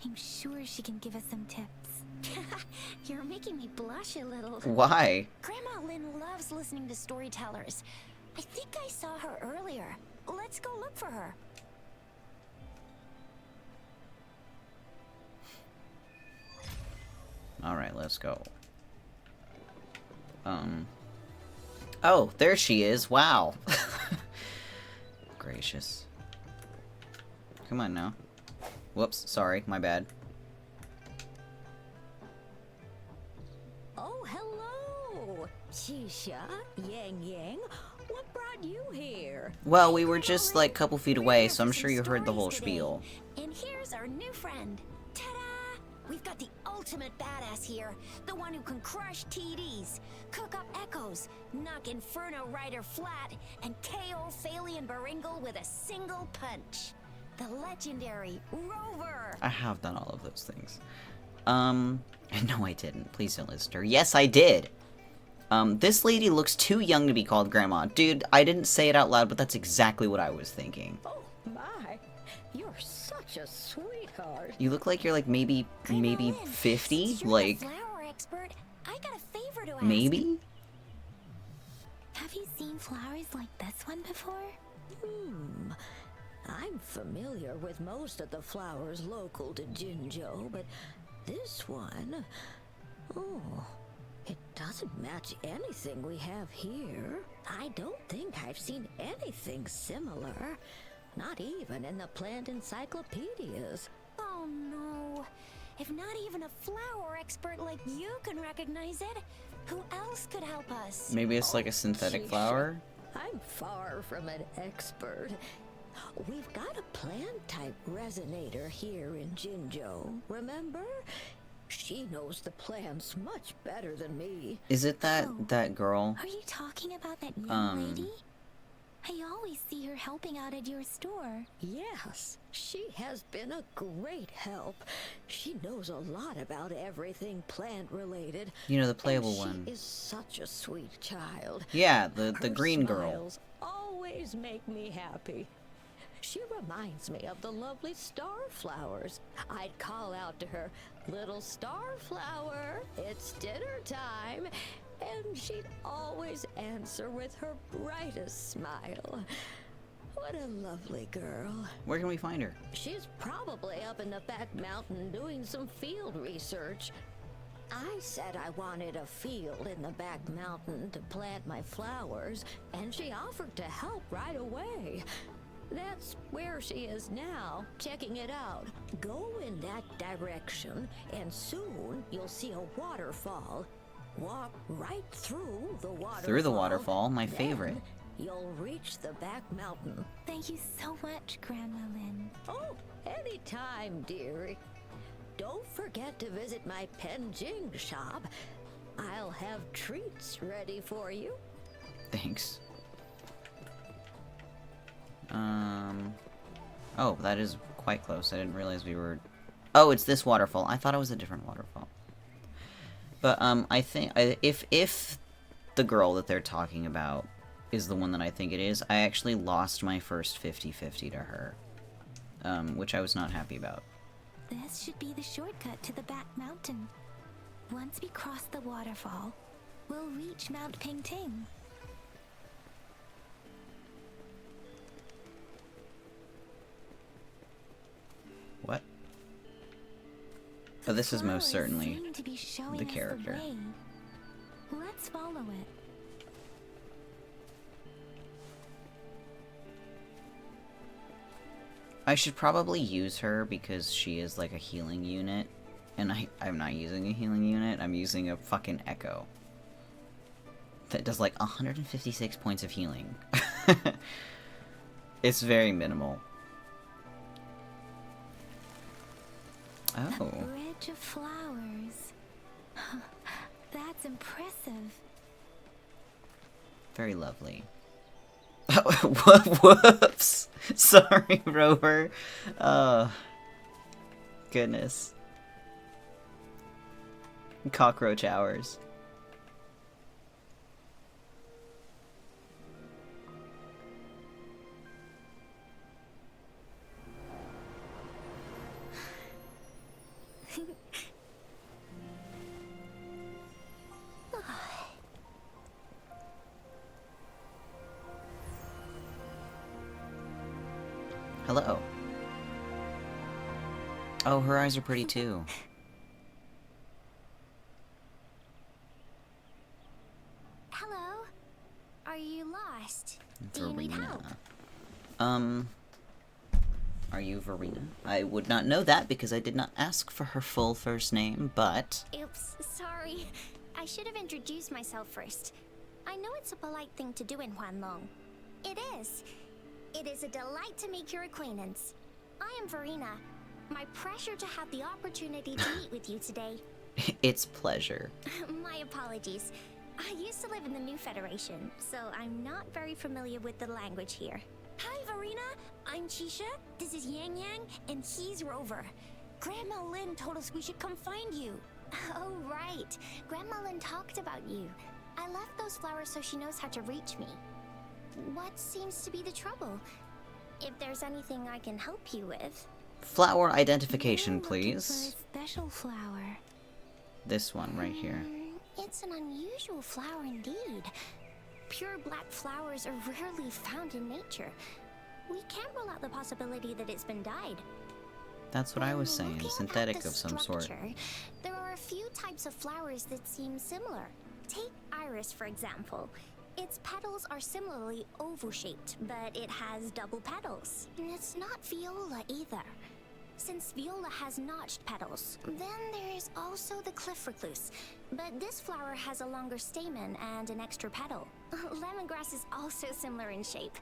I'm sure she can give us some tips. You're making me blush a little. Why? Grandma Lynn loves listening to storytellers. I think I saw her earlier. Let's go look for her. Alright, let's go. Oh, there she is. Wow. Gracious. Come on now. Whoops, sorry, my bad. Oh, hello! Shisha, Yang Yang, what brought you here? Well, we were just like a couple feet away, so I'm sure you heard the whole spiel. And here's our new friend. Ta-da! We've got the ultimate badass here. The one who can crush TDs, cook up echoes, knock Inferno Rider flat, and KO Phalian Baringle with a single punch. The legendary Rover! I have done all of those things. No I didn't. Please don't listen to her. Yes, I did! This lady looks too young to be called Grandma. Dude, I didn't say it out loud, but that's exactly what I was thinking. Oh my, you're such a sweetheart. You look like you're like maybe 50? Since you're Like, the flower expert, I got a favor to ask. maybe? Have you seen flowers like this one before? I'm familiar with most of the flowers local to Jinzhou, but this one... Oh, it doesn't match anything we have here. I don't think I've seen anything similar. Not even in the plant encyclopedias. Oh no. If not even a flower expert like you can recognize it, who else could help us? Maybe it's like a synthetic Shisha. flower? I'm far from an expert. We've got a plant-type resonator here in Jinzhou, remember? She knows the plants much better than me. Is it that girl? Are you talking about that young Um, lady? I always see her helping out at your store. Yes, she has been a great help. She knows a lot about everything plant-related. You know, the playable and one. She is such a sweet child. Yeah, the Her green girl. smiles always make me happy. She reminds me of the lovely starflowers. I'd call out to her, "Little starflower, it's dinner time," and she'd always answer with her brightest smile. What a lovely girl. Where can we find her? She's probably up in the back mountain doing some field research. I said I wanted a field in the back mountain to plant my flowers, and she offered to help right away. That's where she is now, checking it out. Go in that direction, and soon you'll see a waterfall. Walk right through the waterfall. Through the waterfall, my Then favorite. you'll reach the back mountain. Thank you so much, Grandma Lynn. Oh, anytime, dearie. Don't forget to visit my Penjing shop. I'll have treats ready for you. Thanks. Oh, that is quite close. I didn't realize we were... Oh, it's this waterfall. I thought it was a different waterfall. But, I think... If the girl that they're talking about is the one that I think it is, I actually lost my first 50-50 to her. Which I was not happy about. This should be the shortcut to the back mountain. Once we cross the waterfall, we'll reach Mount Pingting. What? Oh, this is most Flowers certainly seem to be showing the us character. way. Let's follow it. I should probably use her because she is like a healing unit. And I'm not using a healing unit, I'm using a fucking Echo. That does like 156 points of healing. It's very minimal. A Oh. bridge of flowers. That's impressive. Very lovely. Whoops! Sorry, Rover. Goodness. Cockroach hours. Hello. Oh, her eyes are pretty too. Hello? Are you lost? Do you need help? Are you Verena? I would not know that because I did not ask for her full first name, but... Oops, sorry. I should have introduced myself first. I know it's a polite thing to do in Huanlong. It is. It is a delight to make your acquaintance. I am Verena. My pleasure to have the opportunity to meet with you today. It's pleasure. My apologies. I used to live in the New Federation, so I'm not very familiar with the language here. Hi, Verena. I'm Chisha. This is Yang Yang, and he's Rover. Grandma Lin told us we should come find you. Oh, right. Grandma Lin talked about you. I left those flowers so she knows how to reach me. What seems to be the trouble? If there's anything I can help you with. Flower identification, You're looking please. for a special flower. This one right here. It's an unusual flower indeed. Pure black flowers are rarely found in nature. We can't rule out the possibility that it's been dyed. That's what I was saying, Looking synthetic at the of some sort. structure, there are a few types of flowers that seem similar. Take iris, for example. Its petals are similarly oval-shaped, but it has double petals. And it's not viola either. Since viola has notched petals. Then there is also the cliff recluse, but this flower has a longer stamen and an extra petal. Lemongrass is also similar in shape.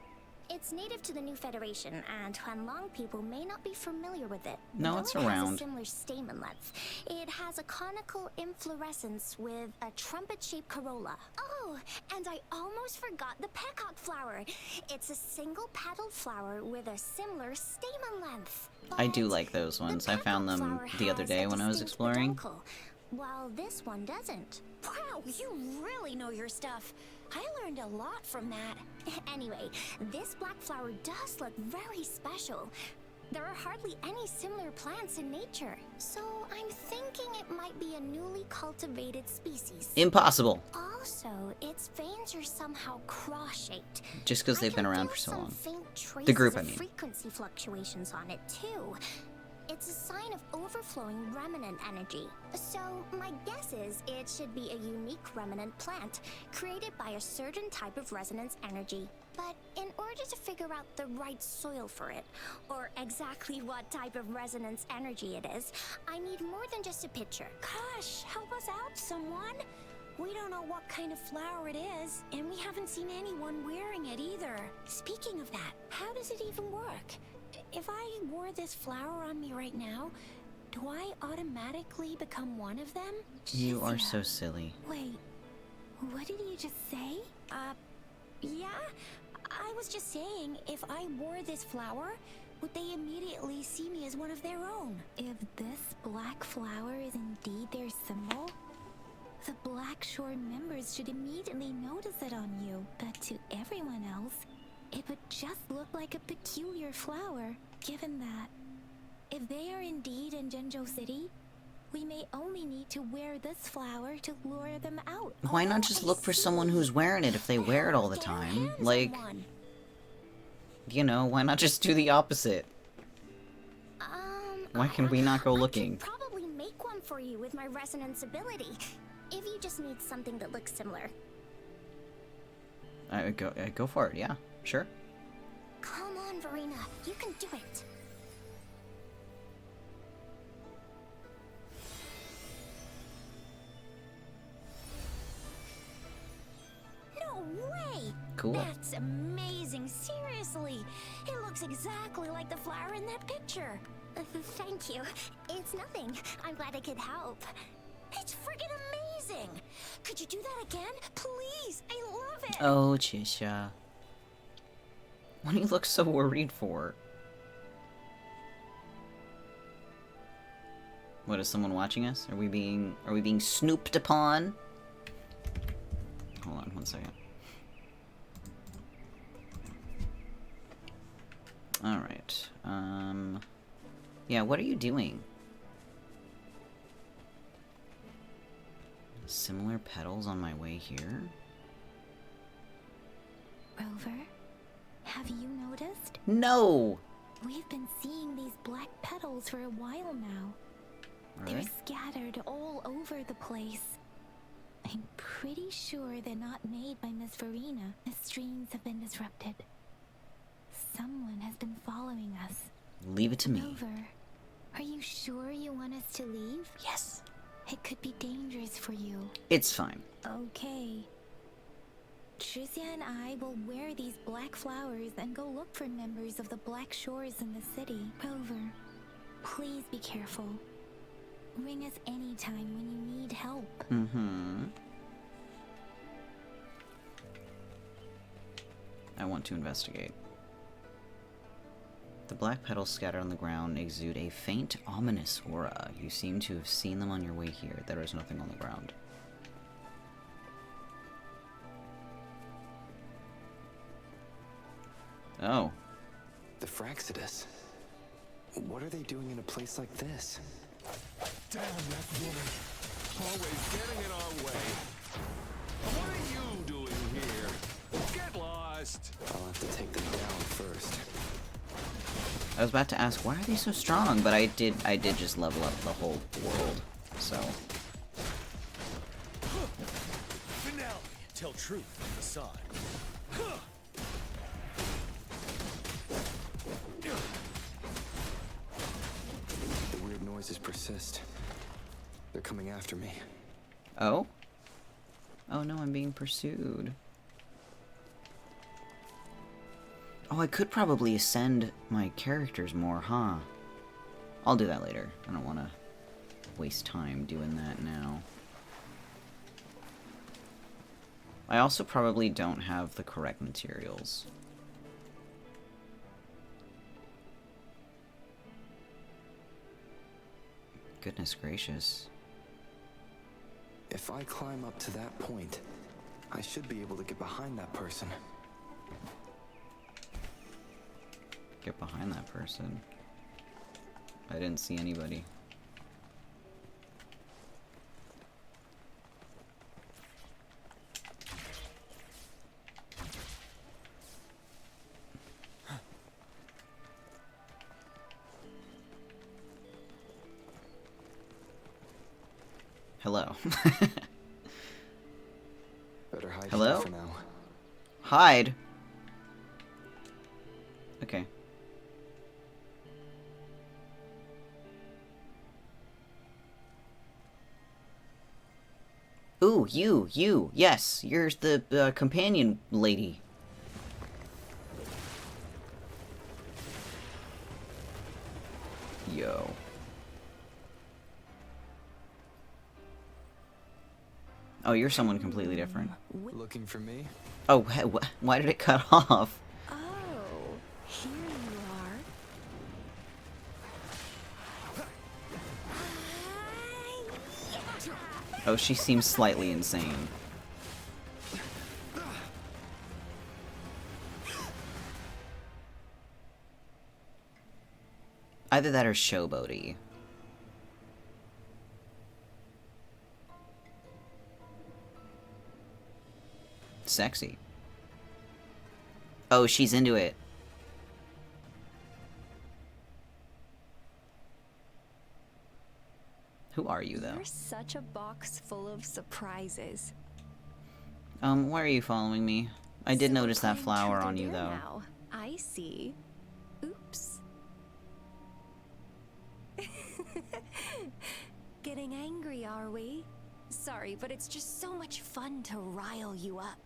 It's native to the New Federation, and Huanlong people may not be familiar with it. No, Though it's it has a around. similar stamen length. It has a conical inflorescence with a trumpet-shaped corolla. Oh, and I almost forgot the peacock flower. It's a single-petaled flower with a similar stamen length. I do But like those ones. the I found peacock them flower the other has day a when I was distinct exploring. peduncle, while this one doesn't. Wow, you really know your stuff. I learned a lot from that. Anyway, this black flower does look very special. There are hardly any similar plants in nature, so I'm thinking it might be a newly cultivated species. Impossible. Also, its veins are somehow cross-shaped. Just because they've been around for so Some long. faint traces The group, of I mean. frequency fluctuations on it too. It's a sign of overflowing remnant energy. So my guess is it should be a unique remnant plant created by a certain type of resonance energy. But in order to figure out the right soil for it, or exactly what type of resonance energy it is, I need more than just a picture. Gosh, help us out, someone. We don't know what kind of flower it is, and we haven't seen anyone wearing it either. Speaking of that, how does it even work? If I wore this flower on me right now, do I automatically become one of them? You are Jizia. so silly. Wait, what did you just say? Yeah? I was just saying, if I wore this flower, would they immediately see me as one of their own? If this black flower is indeed their symbol, the Black Shore members should immediately notice it on you. But to everyone else, it would just look like a peculiar flower, given that if they are indeed in Jinzhou City, we may only need to wear this flower to lure them out. Why not just look for someone who's wearing it if they wear it all the Get our time? hands on Like, one. you know, why not just do the opposite? Why can we not go looking? I could probably make one for you with my resonance ability, if you just need something that looks similar. Go for it, yeah. Sure. Come on, Verena, you can do it. No way! Cool. That's amazing, seriously. It looks exactly like the flower in that picture. Thank you. It's nothing. I'm glad I could help. It's friggin' amazing! Could you do that again? Please! I love it! Oh, Chisha. What do you look so worried for? What, is someone watching us? Are we being snooped upon? Hold on 1 second. Alright. Yeah, what are you doing? Similar petals on my way here? Rover, have you noticed? No! We've been seeing these black petals for a while now. They're Really? scattered all over the place. I'm pretty sure they're not made by Miss Verena. The streams have been disrupted. Someone has been following us. Leave it to me. Rover, are you sure you want us to leave? Yes. It could be dangerous for you. It's fine. Okay. Tricia and I will wear these black flowers and go look for members of the Black Shores in the city. Rover, please be careful. Ring us anytime when you need help. Mm-hmm. I want to investigate. The black petals scattered on the ground exude a faint, ominous aura. You seem to have seen them on your way here. There is nothing on the ground. Oh. The Fraxidus. What are they doing in a place like this? Damn that woman. Always getting in our way. What are you doing here? Get lost. I'll have to take them down first. I was about to ask, why are they so strong? But I did just level up the whole world, so. Finale. Tell truth from the side. The weird noises persist. They're coming after me. Oh? Oh no, I'm being pursued. Oh, I could probably ascend my characters more, huh? I'll do that later. I don't want to waste time doing that now. I also probably don't have the correct materials. Goodness gracious. If I climb up to that point, I should be able to get behind that person. Get behind that person. I didn't see anybody. Hello. Better hide Hello? here for now. Hide? Okay. Ooh, you. Yes, you're the companion lady. Yo. Oh, you're someone completely different. Looking for me? Oh, why did it cut off? Oh, here you are. Oh, she seems slightly insane. Either that or showboaty. Sexy. Oh, she's into it. Who are you, though? You're such a box full of surprises. Why are you following me? I did So notice that playing flower truth or on you, dare though. now. I see. Oops. Getting angry, are we? Sorry, but it's just so much fun to rile you up.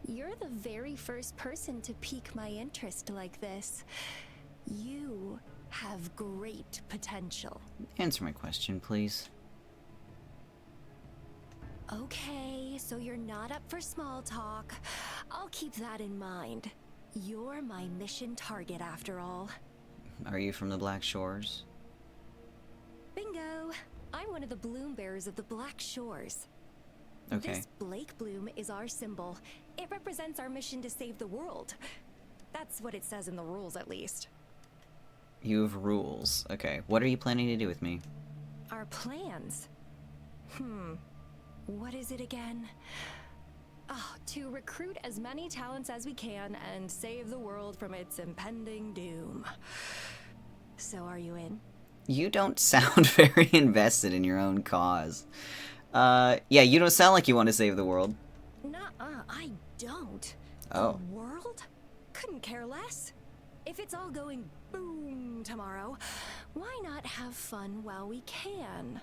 You're the very first person to pique my interest like this. You have great potential. Answer my question, please. Okay, so you're not up for small talk. I'll keep that in mind. You're my mission target after all. Are you from the Black Shores? Bingo! I'm one of the bloom bearers of the Black Shores. Okay. This Blake bloom is our symbol. It represents our mission to save the world. That's what it says in the rules, at least. You have rules. Okay. What are you planning to do with me? Our plans? What is it again? To recruit as many talents as we can and save the world from its impending doom. So are you in? You don't sound very invested in your own cause. Yeah, you don't sound like you want to save the world. Nuh-uh, I don't. Oh. The world? Couldn't care less. If it's all going boom tomorrow, why not have fun while we can?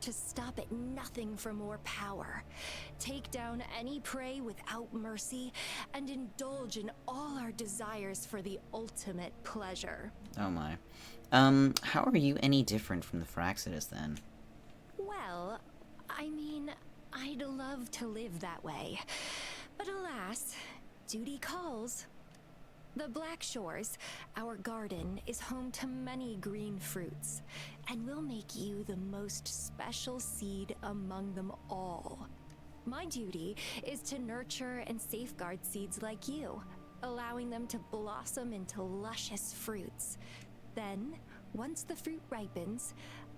To stop at nothing for more power, take down any prey without mercy, and indulge in all our desires for the ultimate pleasure. Oh my. How are you any different from the Fraxidus then? Well, I mean, I'd love to live that way. But alas, duty calls. The Black Shores, our garden, is home to many green fruits, and will make you the most special seed among them all. My duty is to nurture and safeguard seeds like you, allowing them to blossom into luscious fruits. Then, once the fruit ripens,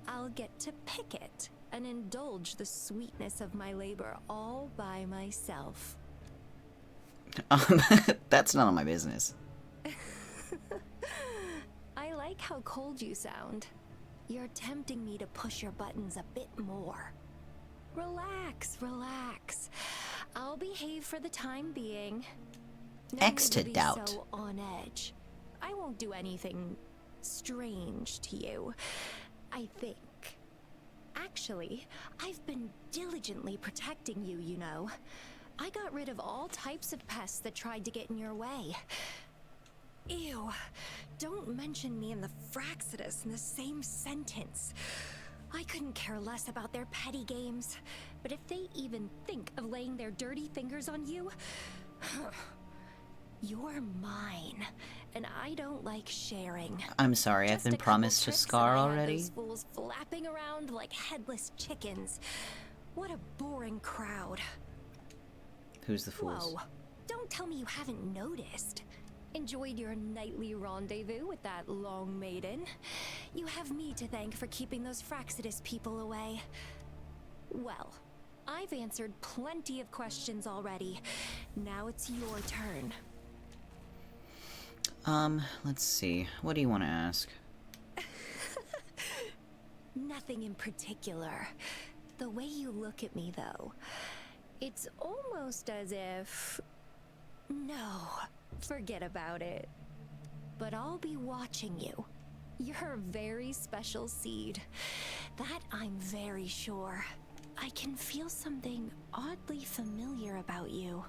I'll get to pick it and indulge the sweetness of my labor all by myself. That's none of my business. I like how cold you sound. You're tempting me to push your buttons a bit more. Relax, relax. I'll behave for the time being. No X need to be doubt. So on edge. I won't do anything strange to you, I think. Actually, I've been diligently protecting you, you know. I got rid of all types of pests that tried to get in your way. Ew, don't mention me and the Fraxidus in the same sentence. I couldn't care less about their petty games, but if they even think of laying their dirty fingers on you, you're mine, and I don't like sharing. I'm sorry, I've Just been a couple promised to tricks and Scar I had already. those fools flapping around like headless chickens. What a boring crowd. Who's the fools? Whoa, don't tell me you haven't noticed. Enjoyed your nightly rendezvous with that long maiden. You have me to thank for keeping those Fraxidus people away. Well, I've answered plenty of questions already. Now it's your turn. Let's see. What do you want to ask? Nothing in particular. The way you look at me, though, it's almost as if... No, forget about it. But I'll be watching you. You're a very special seed. That I'm very sure. I can feel something oddly familiar about you.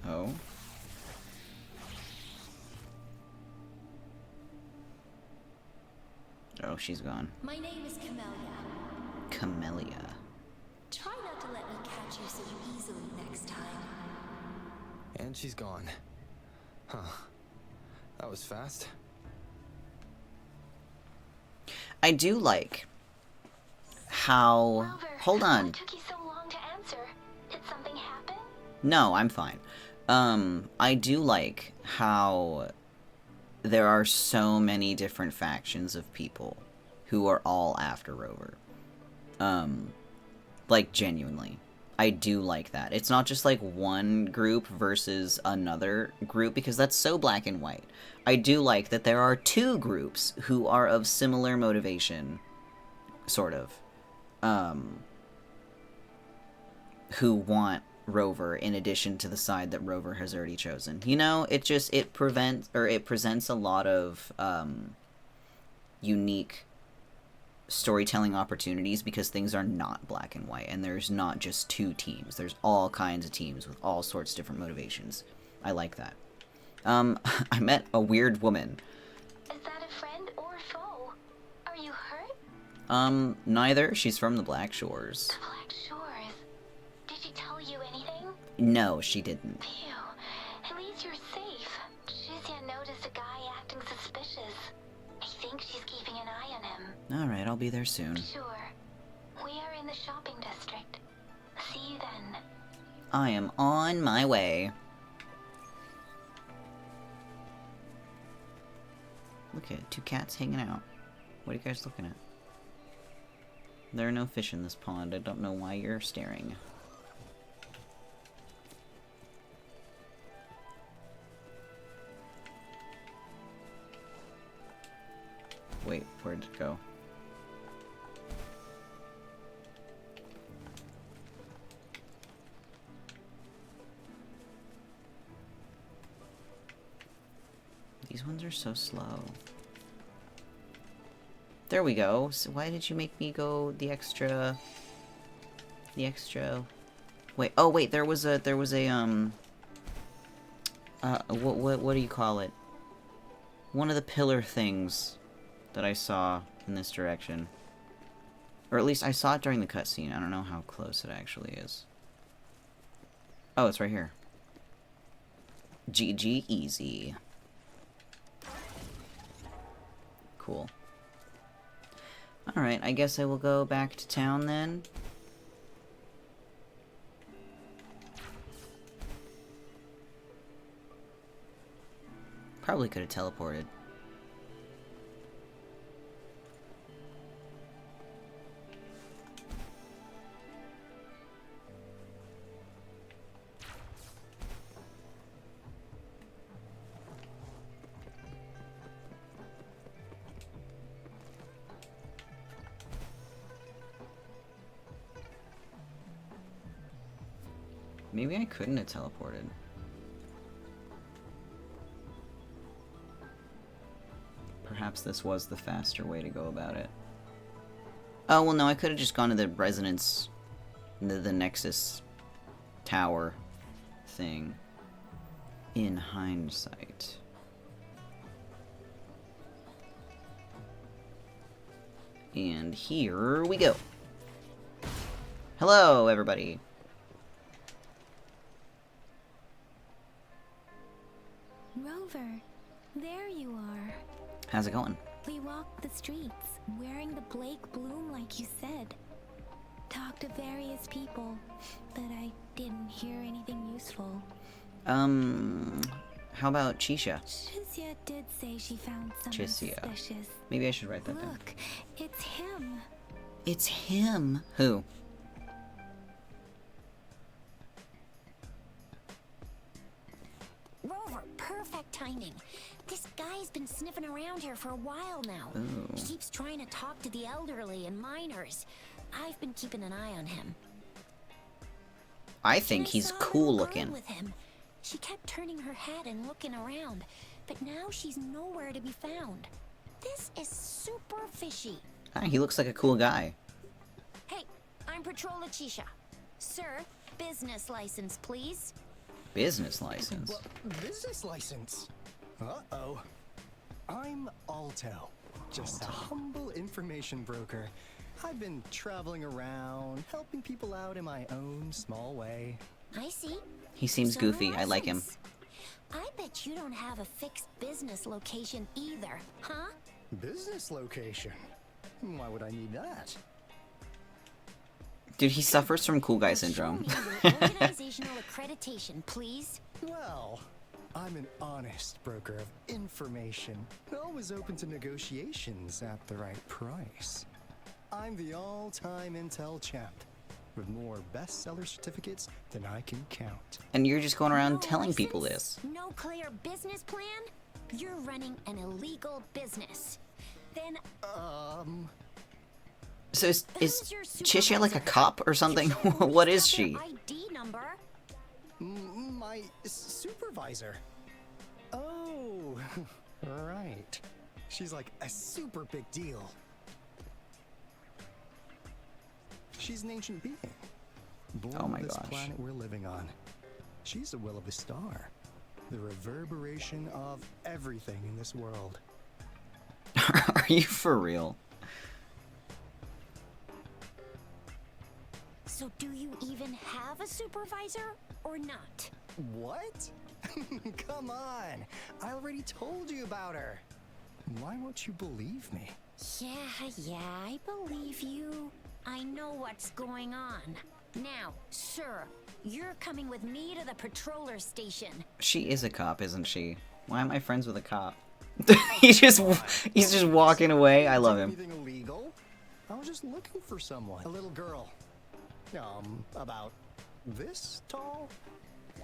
Oh? Oh, she's gone. My name is Camellia. Camellia. Try not to let me catch you so easily next time. And she's gone. Huh. That was fast. I do like how... Rover, Hold on. what took you so long to answer? Did something happen? No, I'm fine. I do like how there are so many different factions of people who are all after Rover. Like, genuinely. I do like that. It's not just, like, one group versus another group, because that's so black and white. I do like that there are two groups who are of similar motivation, sort of, who want Rover in addition to the side that Rover has already chosen. You know, it presents a lot of unique storytelling opportunities because things are not black and white, and there's not just two teams. There's all kinds of teams with all sorts of different motivations. I like that. I met a weird woman. Is that a friend or a foe? Are you hurt? Neither. She's from the Black Shores. The Black Shores. Did she tell you anything? No, she didn't. Phew. At least you're safe. Shuzia noticed a guy acting suspicious. I think she's keeping an eye on him. Alright, I'll be there soon. Sure. We are in the shopping district. See you then. I am on my way. Look at two cats hanging out. What are you guys looking at? There are no fish in this pond. I don't know why you're staring. Wait, where'd it go? These ones are so slow. There we go. So why did you make me go the extra... Wait, oh wait, there was a, what do you call it? One of the pillar things that I saw in this direction. Or at least I saw it during the cutscene. I don't know how close it actually is. Oh, it's right here. GG easy. Cool. Alright, I guess I will go back to town then. Probably could have teleported. Maybe I couldn't have teleported. Perhaps this was the faster way to go about it. Oh, well no, I could have just gone to the resonance, the Nexus tower thing. In hindsight. And here we go. Hello, everybody. Rover, there you are. How's it going? We walked the streets, wearing the Blake bloom like you said. Talked to various people, but I didn't hear anything useful. How about Chisha? Chisia did say she found someone suspicious. Maybe I should write that down. Look, it's him. It's him. Who? Rover, perfect timing. This guy's been sniffing around here for a while now. Ooh. He keeps trying to talk to the elderly and minors. I've been keeping an eye on him. I think he's cool looking. With him. She kept turning her head and looking around, but now she's nowhere to be found. This is super fishy. Ah, he looks like a cool guy. Hey, I'm Patrolla Chisha. Sir, business license, please. Business license? Business license? Uh-oh. I'm Alto, just a humble information broker. I've been traveling around, helping people out in my own small way. I see. He seems goofy. I like him. I bet you don't have a fixed business location either, huh? Business location? Why would I need that? Dude, he suffers from cool guy syndrome. Show me your organizational accreditation, please. Well, I'm an honest broker of information, always open to negotiations at the right price. I'm the all-time intel champ, with more bestseller certificates than I can count. And you're just going around telling people this. No clear business plan? You're running an illegal business. Then, So is Chisha like a cop or something? What is she? ID number? My supervisor. Oh, right. She's like a super big deal. She's an ancient being. Born Oh my on this gosh. planet we're living on. She's the will of a star. The reverberation of everything in this world. Are you for real? So do you even have a supervisor or not? What? Come on. I already told you about her. Why won't you believe me? Yeah, I believe you. I know what's going on. Now, sir, you're coming with me to the patroller station. She is a cop, isn't she? Why am I friends with a cop? he's just walking away. I love him. Anything illegal? I was just looking for someone. A little girl. About this tall?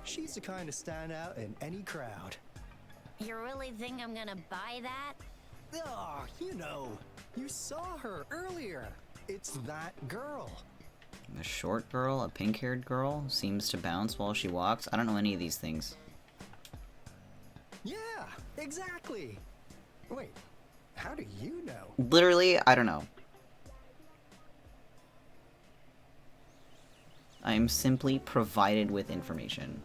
She's the kind to stand out in any crowd. You really think I'm gonna buy that? Oh, you know, you saw her earlier. It's that girl. A short girl, a pink-haired girl, seems to bounce while she walks. I don't know any of these things. Yeah, exactly. Wait, how do you know? Literally, I don't know. I am simply provided with information.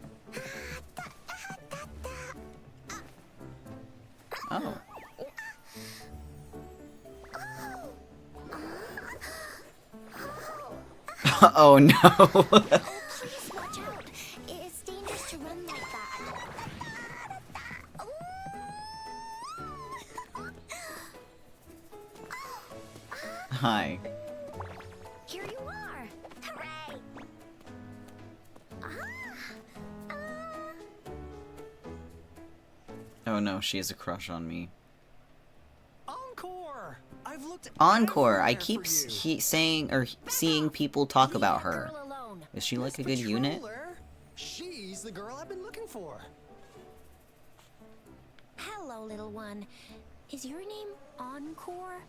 Oh. Oh no. Oh, please watch out. It's dangerous to run like that. Hi. Here you are. Hooray. Oh no, she has a crush on me. Encore! I've looked Encore! I everywhere keep for you. saying or seeing people talk Leave about that her. girl alone. Is she like a Miss good unit? Patroller, she's the girl I've been looking for. Hello, little one. Is your name Encore?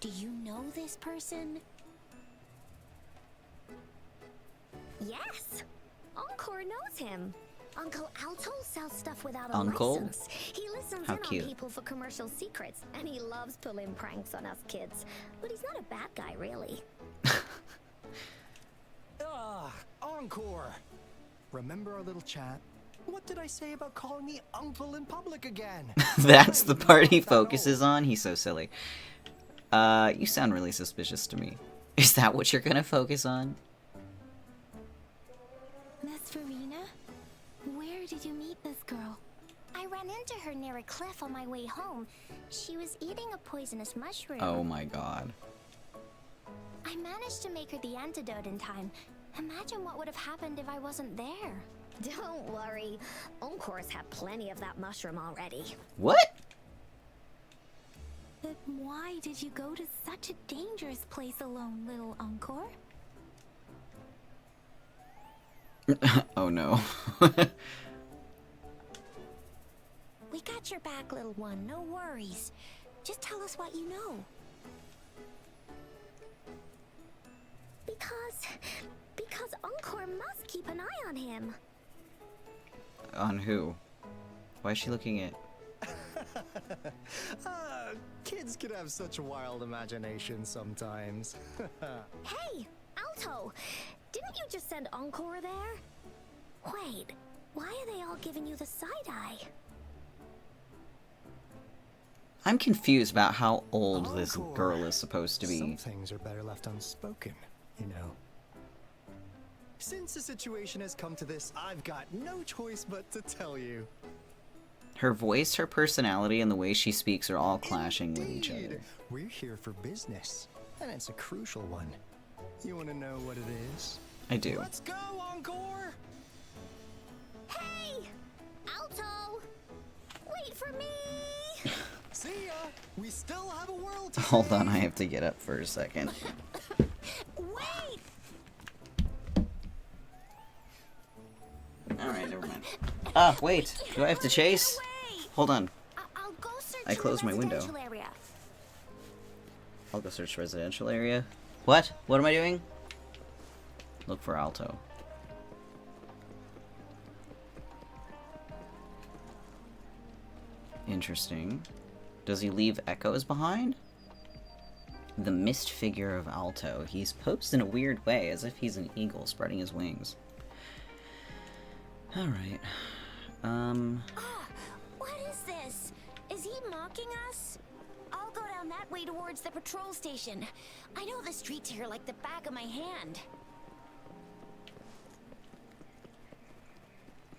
Do you know this person? Yes! Encore knows him. Uncle Alto sells stuff without a Uncle? license. He listens How in cute. on people for commercial secrets, and he loves pulling pranks on us kids. But he's not a bad guy, really. Encore! Remember our little chat? What did I say about calling me uncle in public again? That's the part he focuses on? He's so silly. You sound really suspicious to me. Is that what you're gonna focus on? Miss Verena? Where did you meet this girl? I ran into her near a cliff on my way home. She was eating a poisonous mushroom. Oh my god. I managed to make her the antidote in time. Imagine what would have happened if I wasn't there. Don't worry. Encore's had plenty of that mushroom already. What? But why did you go to such a dangerous place alone, little Encore? Oh no. We got your back, little one. No worries. Just tell us what you know. Because Encore must keep an eye on him. On who? Why is she looking at... Kids can have such a wild imagination sometimes. Hey, Alto! Didn't you just send Encore there? Wait, why are they all giving you the side eye? I'm confused about how old this Encore. girl is supposed to be. Some things are better left unspoken, you know. Since the situation has come to this, I've got no choice but to tell you. Her voice, her personality, and the way she speaks are all clashing with each Indeed. other. We're here for business, and it's a crucial one. You want to know what it is? I do. Let's go, Encore! Hey! Alto! Wait for me! See ya! We still have a world to Hold on, save. I have to get up for a second. Wait! Alright, never mind. Ah, wait! Do I have to chase? Hold on. I'll go search I the closed my window. residential area. I'll go search residential area. What? What am I doing? Look for Alto. Interesting. Does he leave echoes behind? The mist figure of Alto. He's posed in a weird way, as if he's an eagle spreading his wings. Alright. What is this? Is he mocking us? I'll go down that way towards the patrol station. I know the streets here like the back of my hand.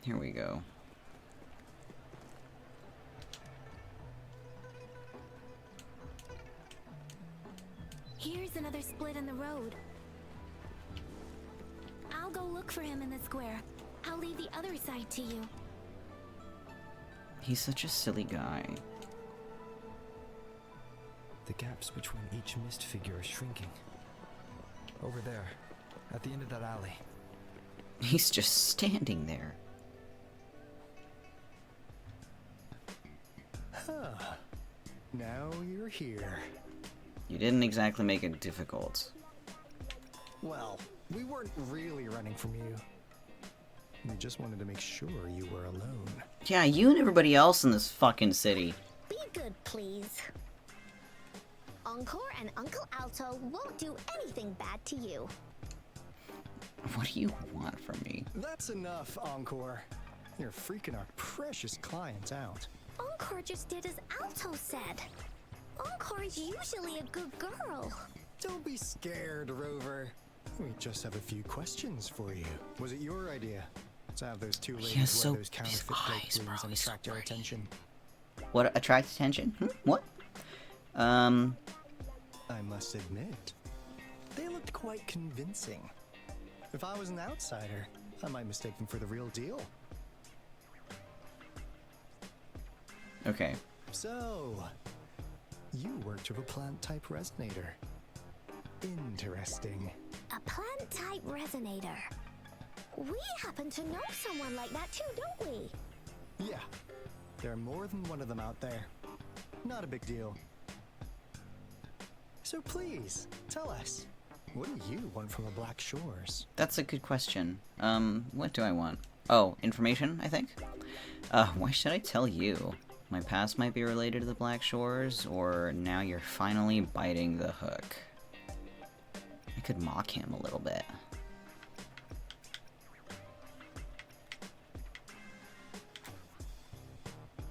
Here we go. Here's another split in the road. I'll go look for him in the square. I'll leave the other side to you. He's such a silly guy. The gaps between each mist figure are shrinking. Over there, at the end of that alley. He's just standing there. Now you're here. You didn't exactly make it difficult. Well, we weren't really running from you. We just wanted to make sure you were alone. Yeah, you and everybody else in this fucking city. Be good, please. Encore and Uncle Alto won't do anything bad to you. What do you want from me? That's enough, Encore. You're freaking our precious clients out. Encore just did as Alto said. Encore is usually a good girl. Don't be scared, Rover. We just have a few questions for you. Was it your idea to have those two ladies wear those counterfeit cloaks and attract our attention? What attracts attention? What? I must admit, they looked quite convincing. If I was an outsider, I might mistake them for the real deal. Okay. So, you worked with a plant-type resonator. Interesting. A plant-type resonator. We happen to know someone like that too, don't we? Yeah, there are more than one of them out there. Not a big deal. So please, tell us, what do you want from the Black Shores? That's a good question. What do I want? Oh, information, I think? Why should I tell you? My past might be related to the Black Shores, or now you're finally biting the hook. I could mock him a little bit.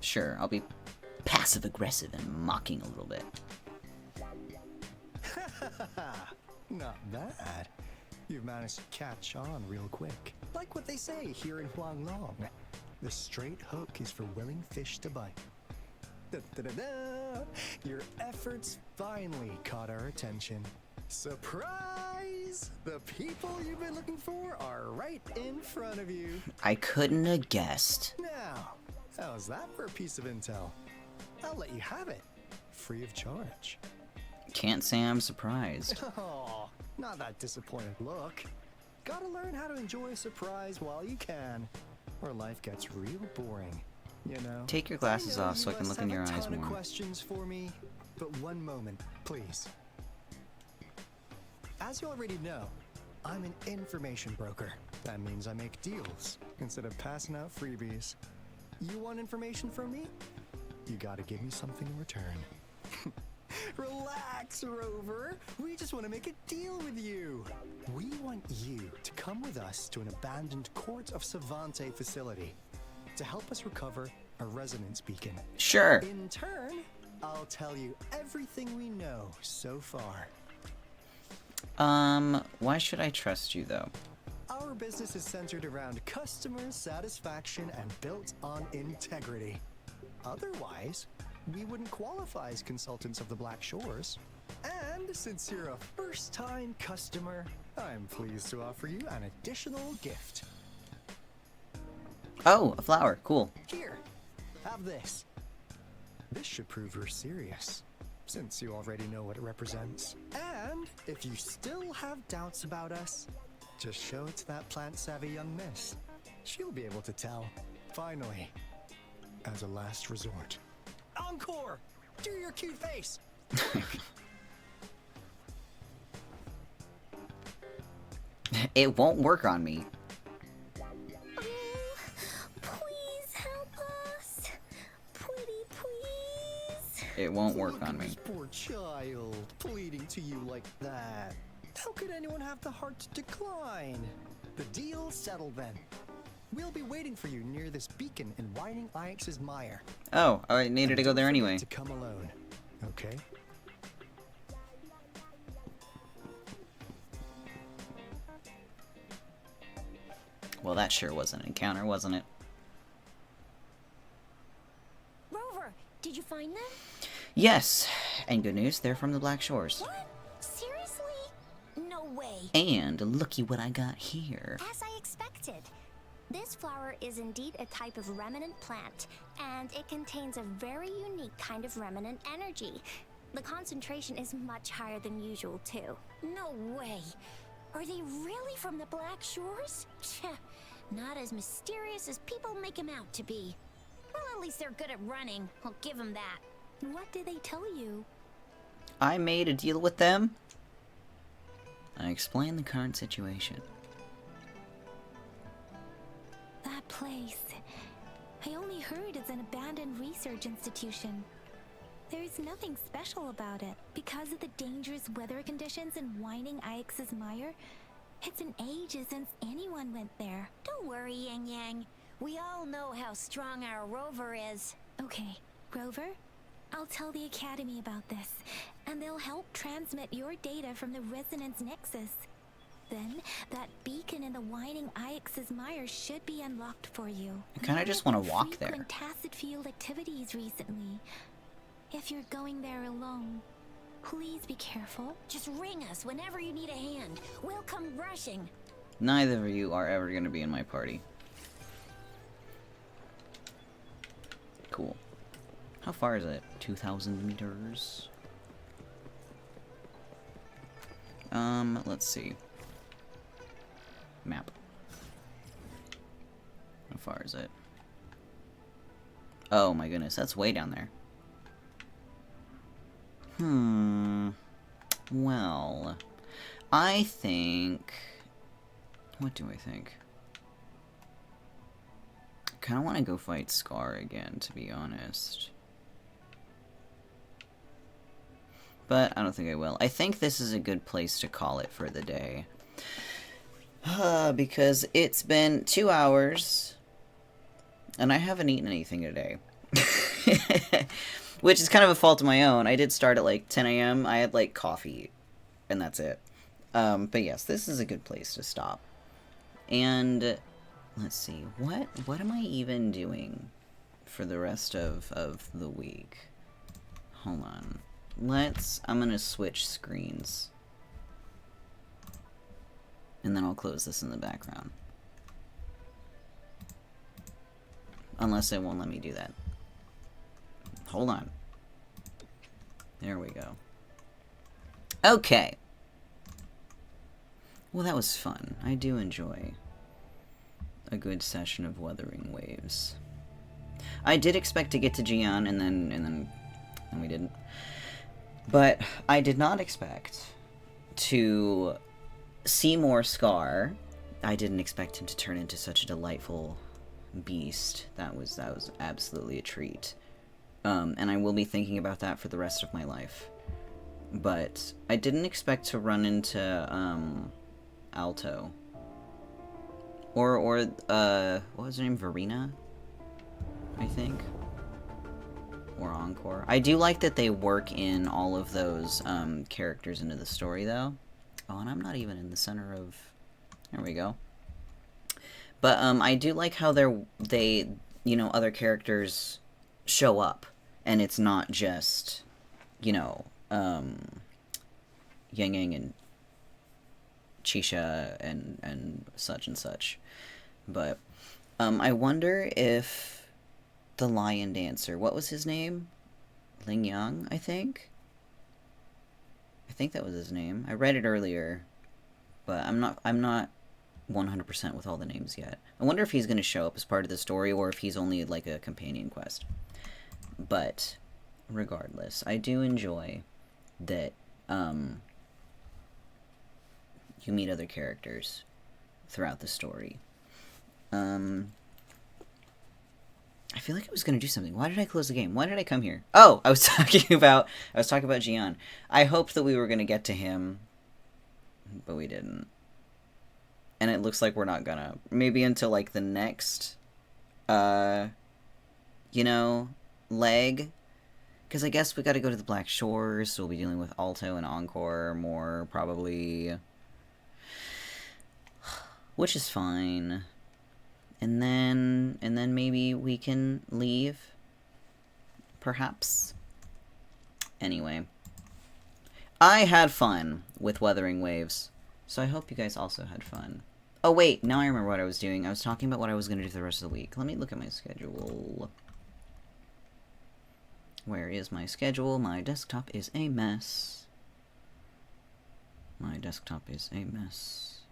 Sure, I'll be passive-aggressive and mocking a little bit. Not bad. You've managed to catch on real quick. Like what they say here in Huanglong. The straight hook is for willing fish to bite. Da-da-da-da! Your efforts finally caught our attention. Surprise! The people you've been looking for are right in front of you. I couldn't have guessed. Now, how's that for a piece of intel? I'll let you have it, free of charge. Can't say I'm surprised. Oh, not that disappointed look. Gotta learn how to enjoy a surprise while you can, or life gets real boring, you know? Take your glasses off so I can look in your eyes more. You must have a ton of questions for me, but one moment, please. As you already know, I'm an information broker. That means I make deals instead of passing out freebies. You want information from me? You gotta give me something in return. Relax, Rover. We just want to make a deal with you. We want you to come with us to an abandoned Court of Savante facility to help us recover a resonance beacon. Sure. In turn, I'll tell you everything we know so far. Why should I trust you, though? Our business is centered around customer satisfaction and built on integrity. Otherwise, we wouldn't qualify as consultants of the Black Shores. And since you're a first-time customer, I'm pleased to offer you an additional gift. Oh, a flower. Cool. Here, have this. This should prove you're serious, since you already know what it represents. And if you still have doubts about us, just show it to that plant-savvy young miss. She'll be able to tell. Finally, as a last resort. Encore! Do your cute face! It won't work on me. Please help us. Pretty please. It won't work Look on at me. this poor child pleading to you like that. How could anyone have the heart to decline? The deal's settled then. We'll be waiting for you near this beacon in Whining Ix's mire. Oh, I needed to go there Don't forget anyway. to come alone, okay? Well, that sure was an encounter, wasn't it? Rover, did you find them? Yes, and good news, they're from the Black Shores. What? Seriously? No way. And looky what I got here. As I expected. This flower is indeed a type of remnant plant, and it contains a very unique kind of remnant energy. The concentration is much higher than usual, too. No way. Are they really from the Black Shores? Not as mysterious as people make them out to be. Well, at least they're good at running. I'll give them that. What did they tell you? I made a deal with them. I explained the current situation. That place. I only heard it's an abandoned research institution. There's nothing special about it. Because of the dangerous weather conditions in Whining Ix's Mire, it's been ages since anyone went there. Don't worry, Yang Yang. We all know how strong our rover is. Okay, Rover, I'll tell the Academy about this, and they'll help transmit your data from the Resonance Nexus. Then, that beacon in the Whining Ix's Mire should be unlocked for you. I kind of just want to walk there. Frequent tacit field activities recently. If you're going there alone, please be careful. Just ring us whenever you need a hand. We'll come rushing. Neither of you are ever going to be in my party. Cool. How far is it? 2,000 meters? Let's see. Map. How far is it? Oh my goodness, that's way down there. Well, I think... What do I think? I kind of want to go fight Scar again, to be honest. But I don't think I will. I think this is a good place to call it for the day. Because it's been 2 hours, and I haven't eaten anything today. Which is kind of a fault of my own. I did start at like 10 a.m. I had like coffee, and that's it. But yes, this is a good place to stop. And let's see, what am I even doing for the rest of the week? Hold on. I'm gonna switch screens. And then I'll close this in the background. Unless it won't let me do that. Hold on. There we go. Okay. Well, that was fun. I do enjoy a good session of Wuthering Waves. I did expect to get to Gian, and then we didn't. But I did not expect to see more Scar. I didn't expect him to turn into such a delightful beast. That was absolutely a treat. And I will be thinking about that for the rest of my life. But I didn't expect to run into Alto. Or what was her name? Verena? I think. Or Encore. I do like that they work in all of those characters into the story, though. Oh, and I'm not even in the center of... There we go. But I do like how they, you know, other characters show up. And it's not just, you know, Yang Yang and Chisha and such. But I wonder if the lion dancer, what was his name? Ling Yang, I think? I think that was his name. I read it earlier, but I'm not 100% with all the names yet. I wonder if he's going to show up as part of the story or if he's only like a companion quest. But regardless, I do enjoy that you meet other characters throughout the story. I feel like I was going to do something. Why did I close the game? Why did I come here? Oh, I was talking about Gian. I hoped that we were going to get to him, but we didn't. And it looks like we're not gonna. Maybe until like the next you know, leg. Because I guess we got to go to the Black Shores, so we'll be dealing with Alto and Encore more, probably. Which is fine. And then maybe we can leave. Perhaps. Anyway. I had fun with Wuthering Waves. So I hope you guys also had fun. Oh wait, now I remember what I was doing. I was talking about what I was going to do for the rest of the week. Let me look at my schedule. Where is my schedule? My desktop is a mess. My desktop is a mess.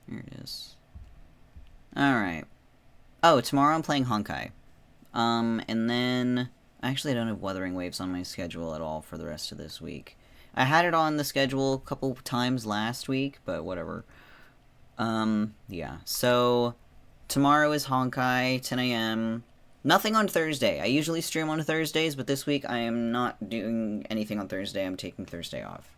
Here it is. Alright. Oh, tomorrow I'm playing Honkai. And then Actually, I don't have Wuthering Waves on my schedule at all for the rest of this week. I had it on the schedule a couple times last week, but whatever. Yeah. So, tomorrow is Honkai, 10 a.m. Nothing on Thursday. I usually stream on Thursdays, but this week I am not doing anything on Thursday. I'm taking Thursday off.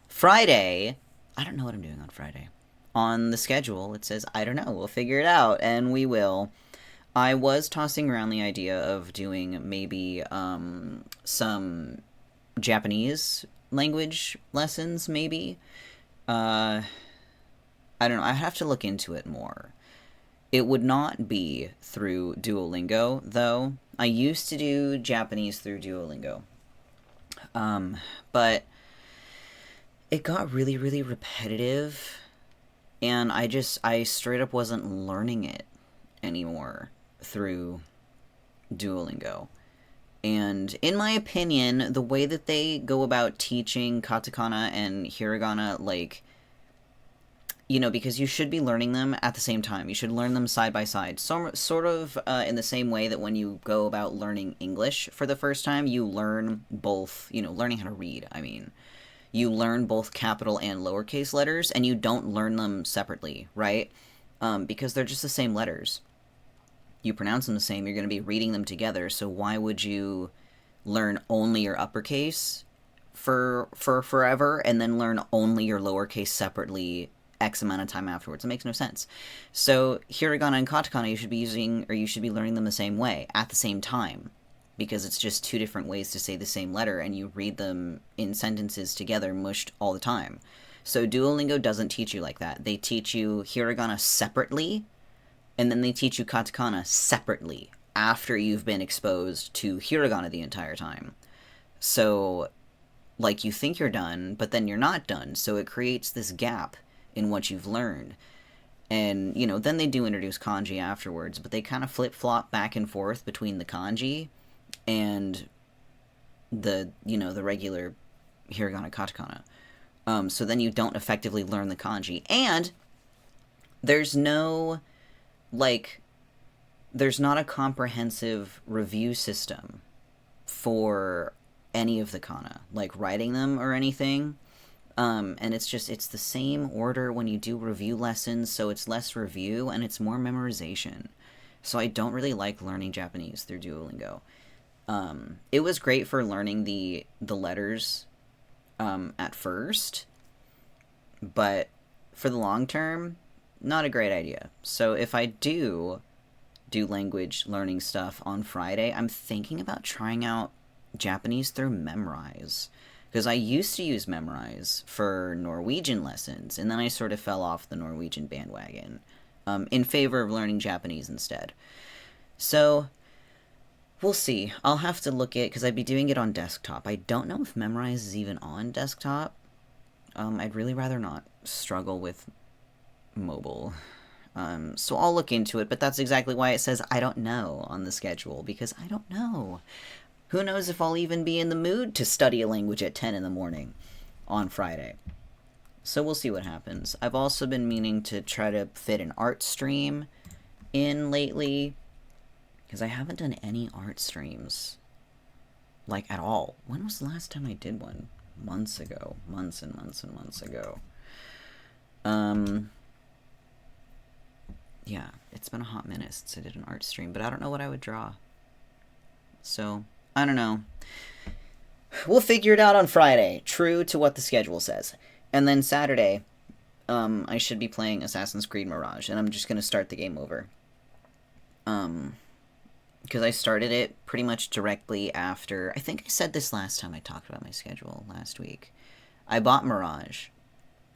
Friday, I don't know what I'm doing on Friday. On the schedule, it says, I don't know, we'll figure it out, and we will. I was tossing around the idea of doing maybe some Japanese language lessons, maybe. I don't know, I have to look into it more. It would not be through Duolingo, though. I used to do Japanese through Duolingo. But it got really, really repetitive, and I straight up wasn't learning it anymore through Duolingo. And in my opinion, the way that they go about teaching katakana and hiragana, like, you know, because you should be learning them at the same time. You should learn them side by side. So, sort of in the same way that when you go about learning English for the first time, you learn both, you know, learning how to read, I mean. You learn both capital and lowercase letters, and you don't learn them separately, right? Because they're just the same letters. You pronounce them the same, you're going to be reading them together, so why would you learn only your uppercase for forever, and then learn only your lowercase separately X amount of time afterwards? It makes no sense. So, hiragana and katakana, you should be learning them the same way, at the same time. Because it's just two different ways to say the same letter, and you read them in sentences together, mushed all the time. So Duolingo doesn't teach you like that. They teach you hiragana separately, and then they teach you katakana separately, after you've been exposed to hiragana the entire time. So, like, you think you're done, but then you're not done, so it creates this gap in what you've learned. And, you know, then they do introduce kanji afterwards, but they kind of flip-flop back and forth between the kanji and the, you know, the regular hiragana katakana. So then you don't effectively learn the kanji. And there's no, like, there's not a comprehensive review system for any of the kana, like writing them or anything. And it's the same order when you do review lessons, so it's less review and it's more memorization. So I don't really like learning Japanese through Duolingo. It was great for learning the letters at first, but for the long term, not a great idea. So if I do language learning stuff on Friday, I'm thinking about trying out Japanese through Memrise, because I used to use Memrise for Norwegian lessons, and then I sort of fell off the Norwegian bandwagon in favor of learning Japanese instead. So we'll see. I'll have to look at, because I'd be doing it on desktop. I don't know if Memrise is even on desktop. I'd really rather not struggle with mobile. So I'll look into it, but that's exactly why it says I don't know on the schedule, because I don't know. Who knows if I'll even be in the mood to study a language at 10 in the morning on Friday. So we'll see what happens. I've also been meaning to try to fit an art stream in lately, because I haven't done any art streams, like, at all. When was the last time I did one? Months ago. Months and months and months ago. Yeah, it's been a hot minute since I did an art stream, but I don't know what I would draw. So, I don't know. We'll figure it out on Friday, true to what the schedule says. And then Saturday, I should be playing Assassin's Creed Mirage, and I'm just going to start the game over. Because I started it pretty much directly after... I think I said this last time I talked about my schedule, last week. I bought Mirage,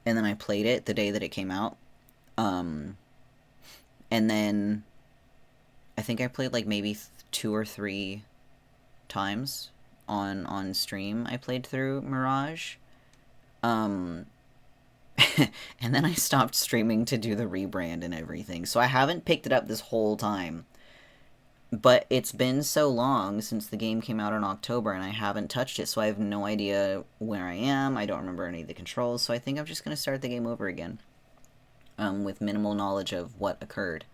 and then I played it the day that it came out. And then I think I played, like, maybe 2 or 3 times on stream I played through Mirage. And then I stopped streaming to do the rebrand and everything. So I haven't picked it up this whole time. But it's been so long since the game came out in October, and I haven't touched it, so I have no idea where I am. I don't remember any of the controls, so I think I'm just going to start the game over again. With minimal knowledge of what occurred.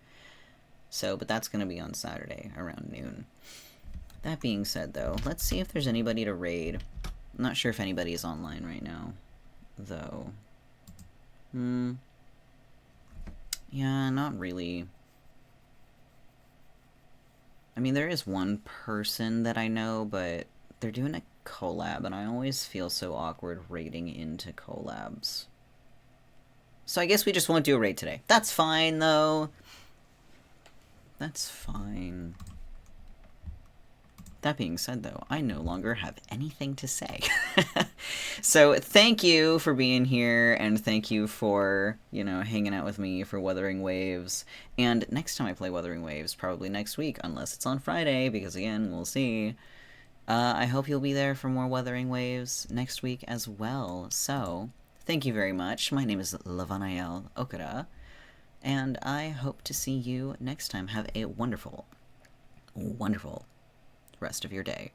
So, but that's going to be on Saturday, around noon. That being said, though, let's see if there's anybody to raid. I'm not sure if anybody is online right now, though. Yeah, not really. I mean, there is one person that I know, but they're doing a collab, and I always feel so awkward raiding into collabs. So I guess we just won't do a raid today. That's fine, though. That's fine. That being said, though, I no longer have anything to say. So thank you for being here, and thank you for, you know, hanging out with me for Wuthering Waves. And next time I play Wuthering Waves, probably next week, unless it's on Friday, because again, we'll see. I hope you'll be there for more Wuthering Waves next week as well. So, thank you very much. My name is Levanael Okada, and I hope to see you next time. Have a wonderful, wonderful rest of your day.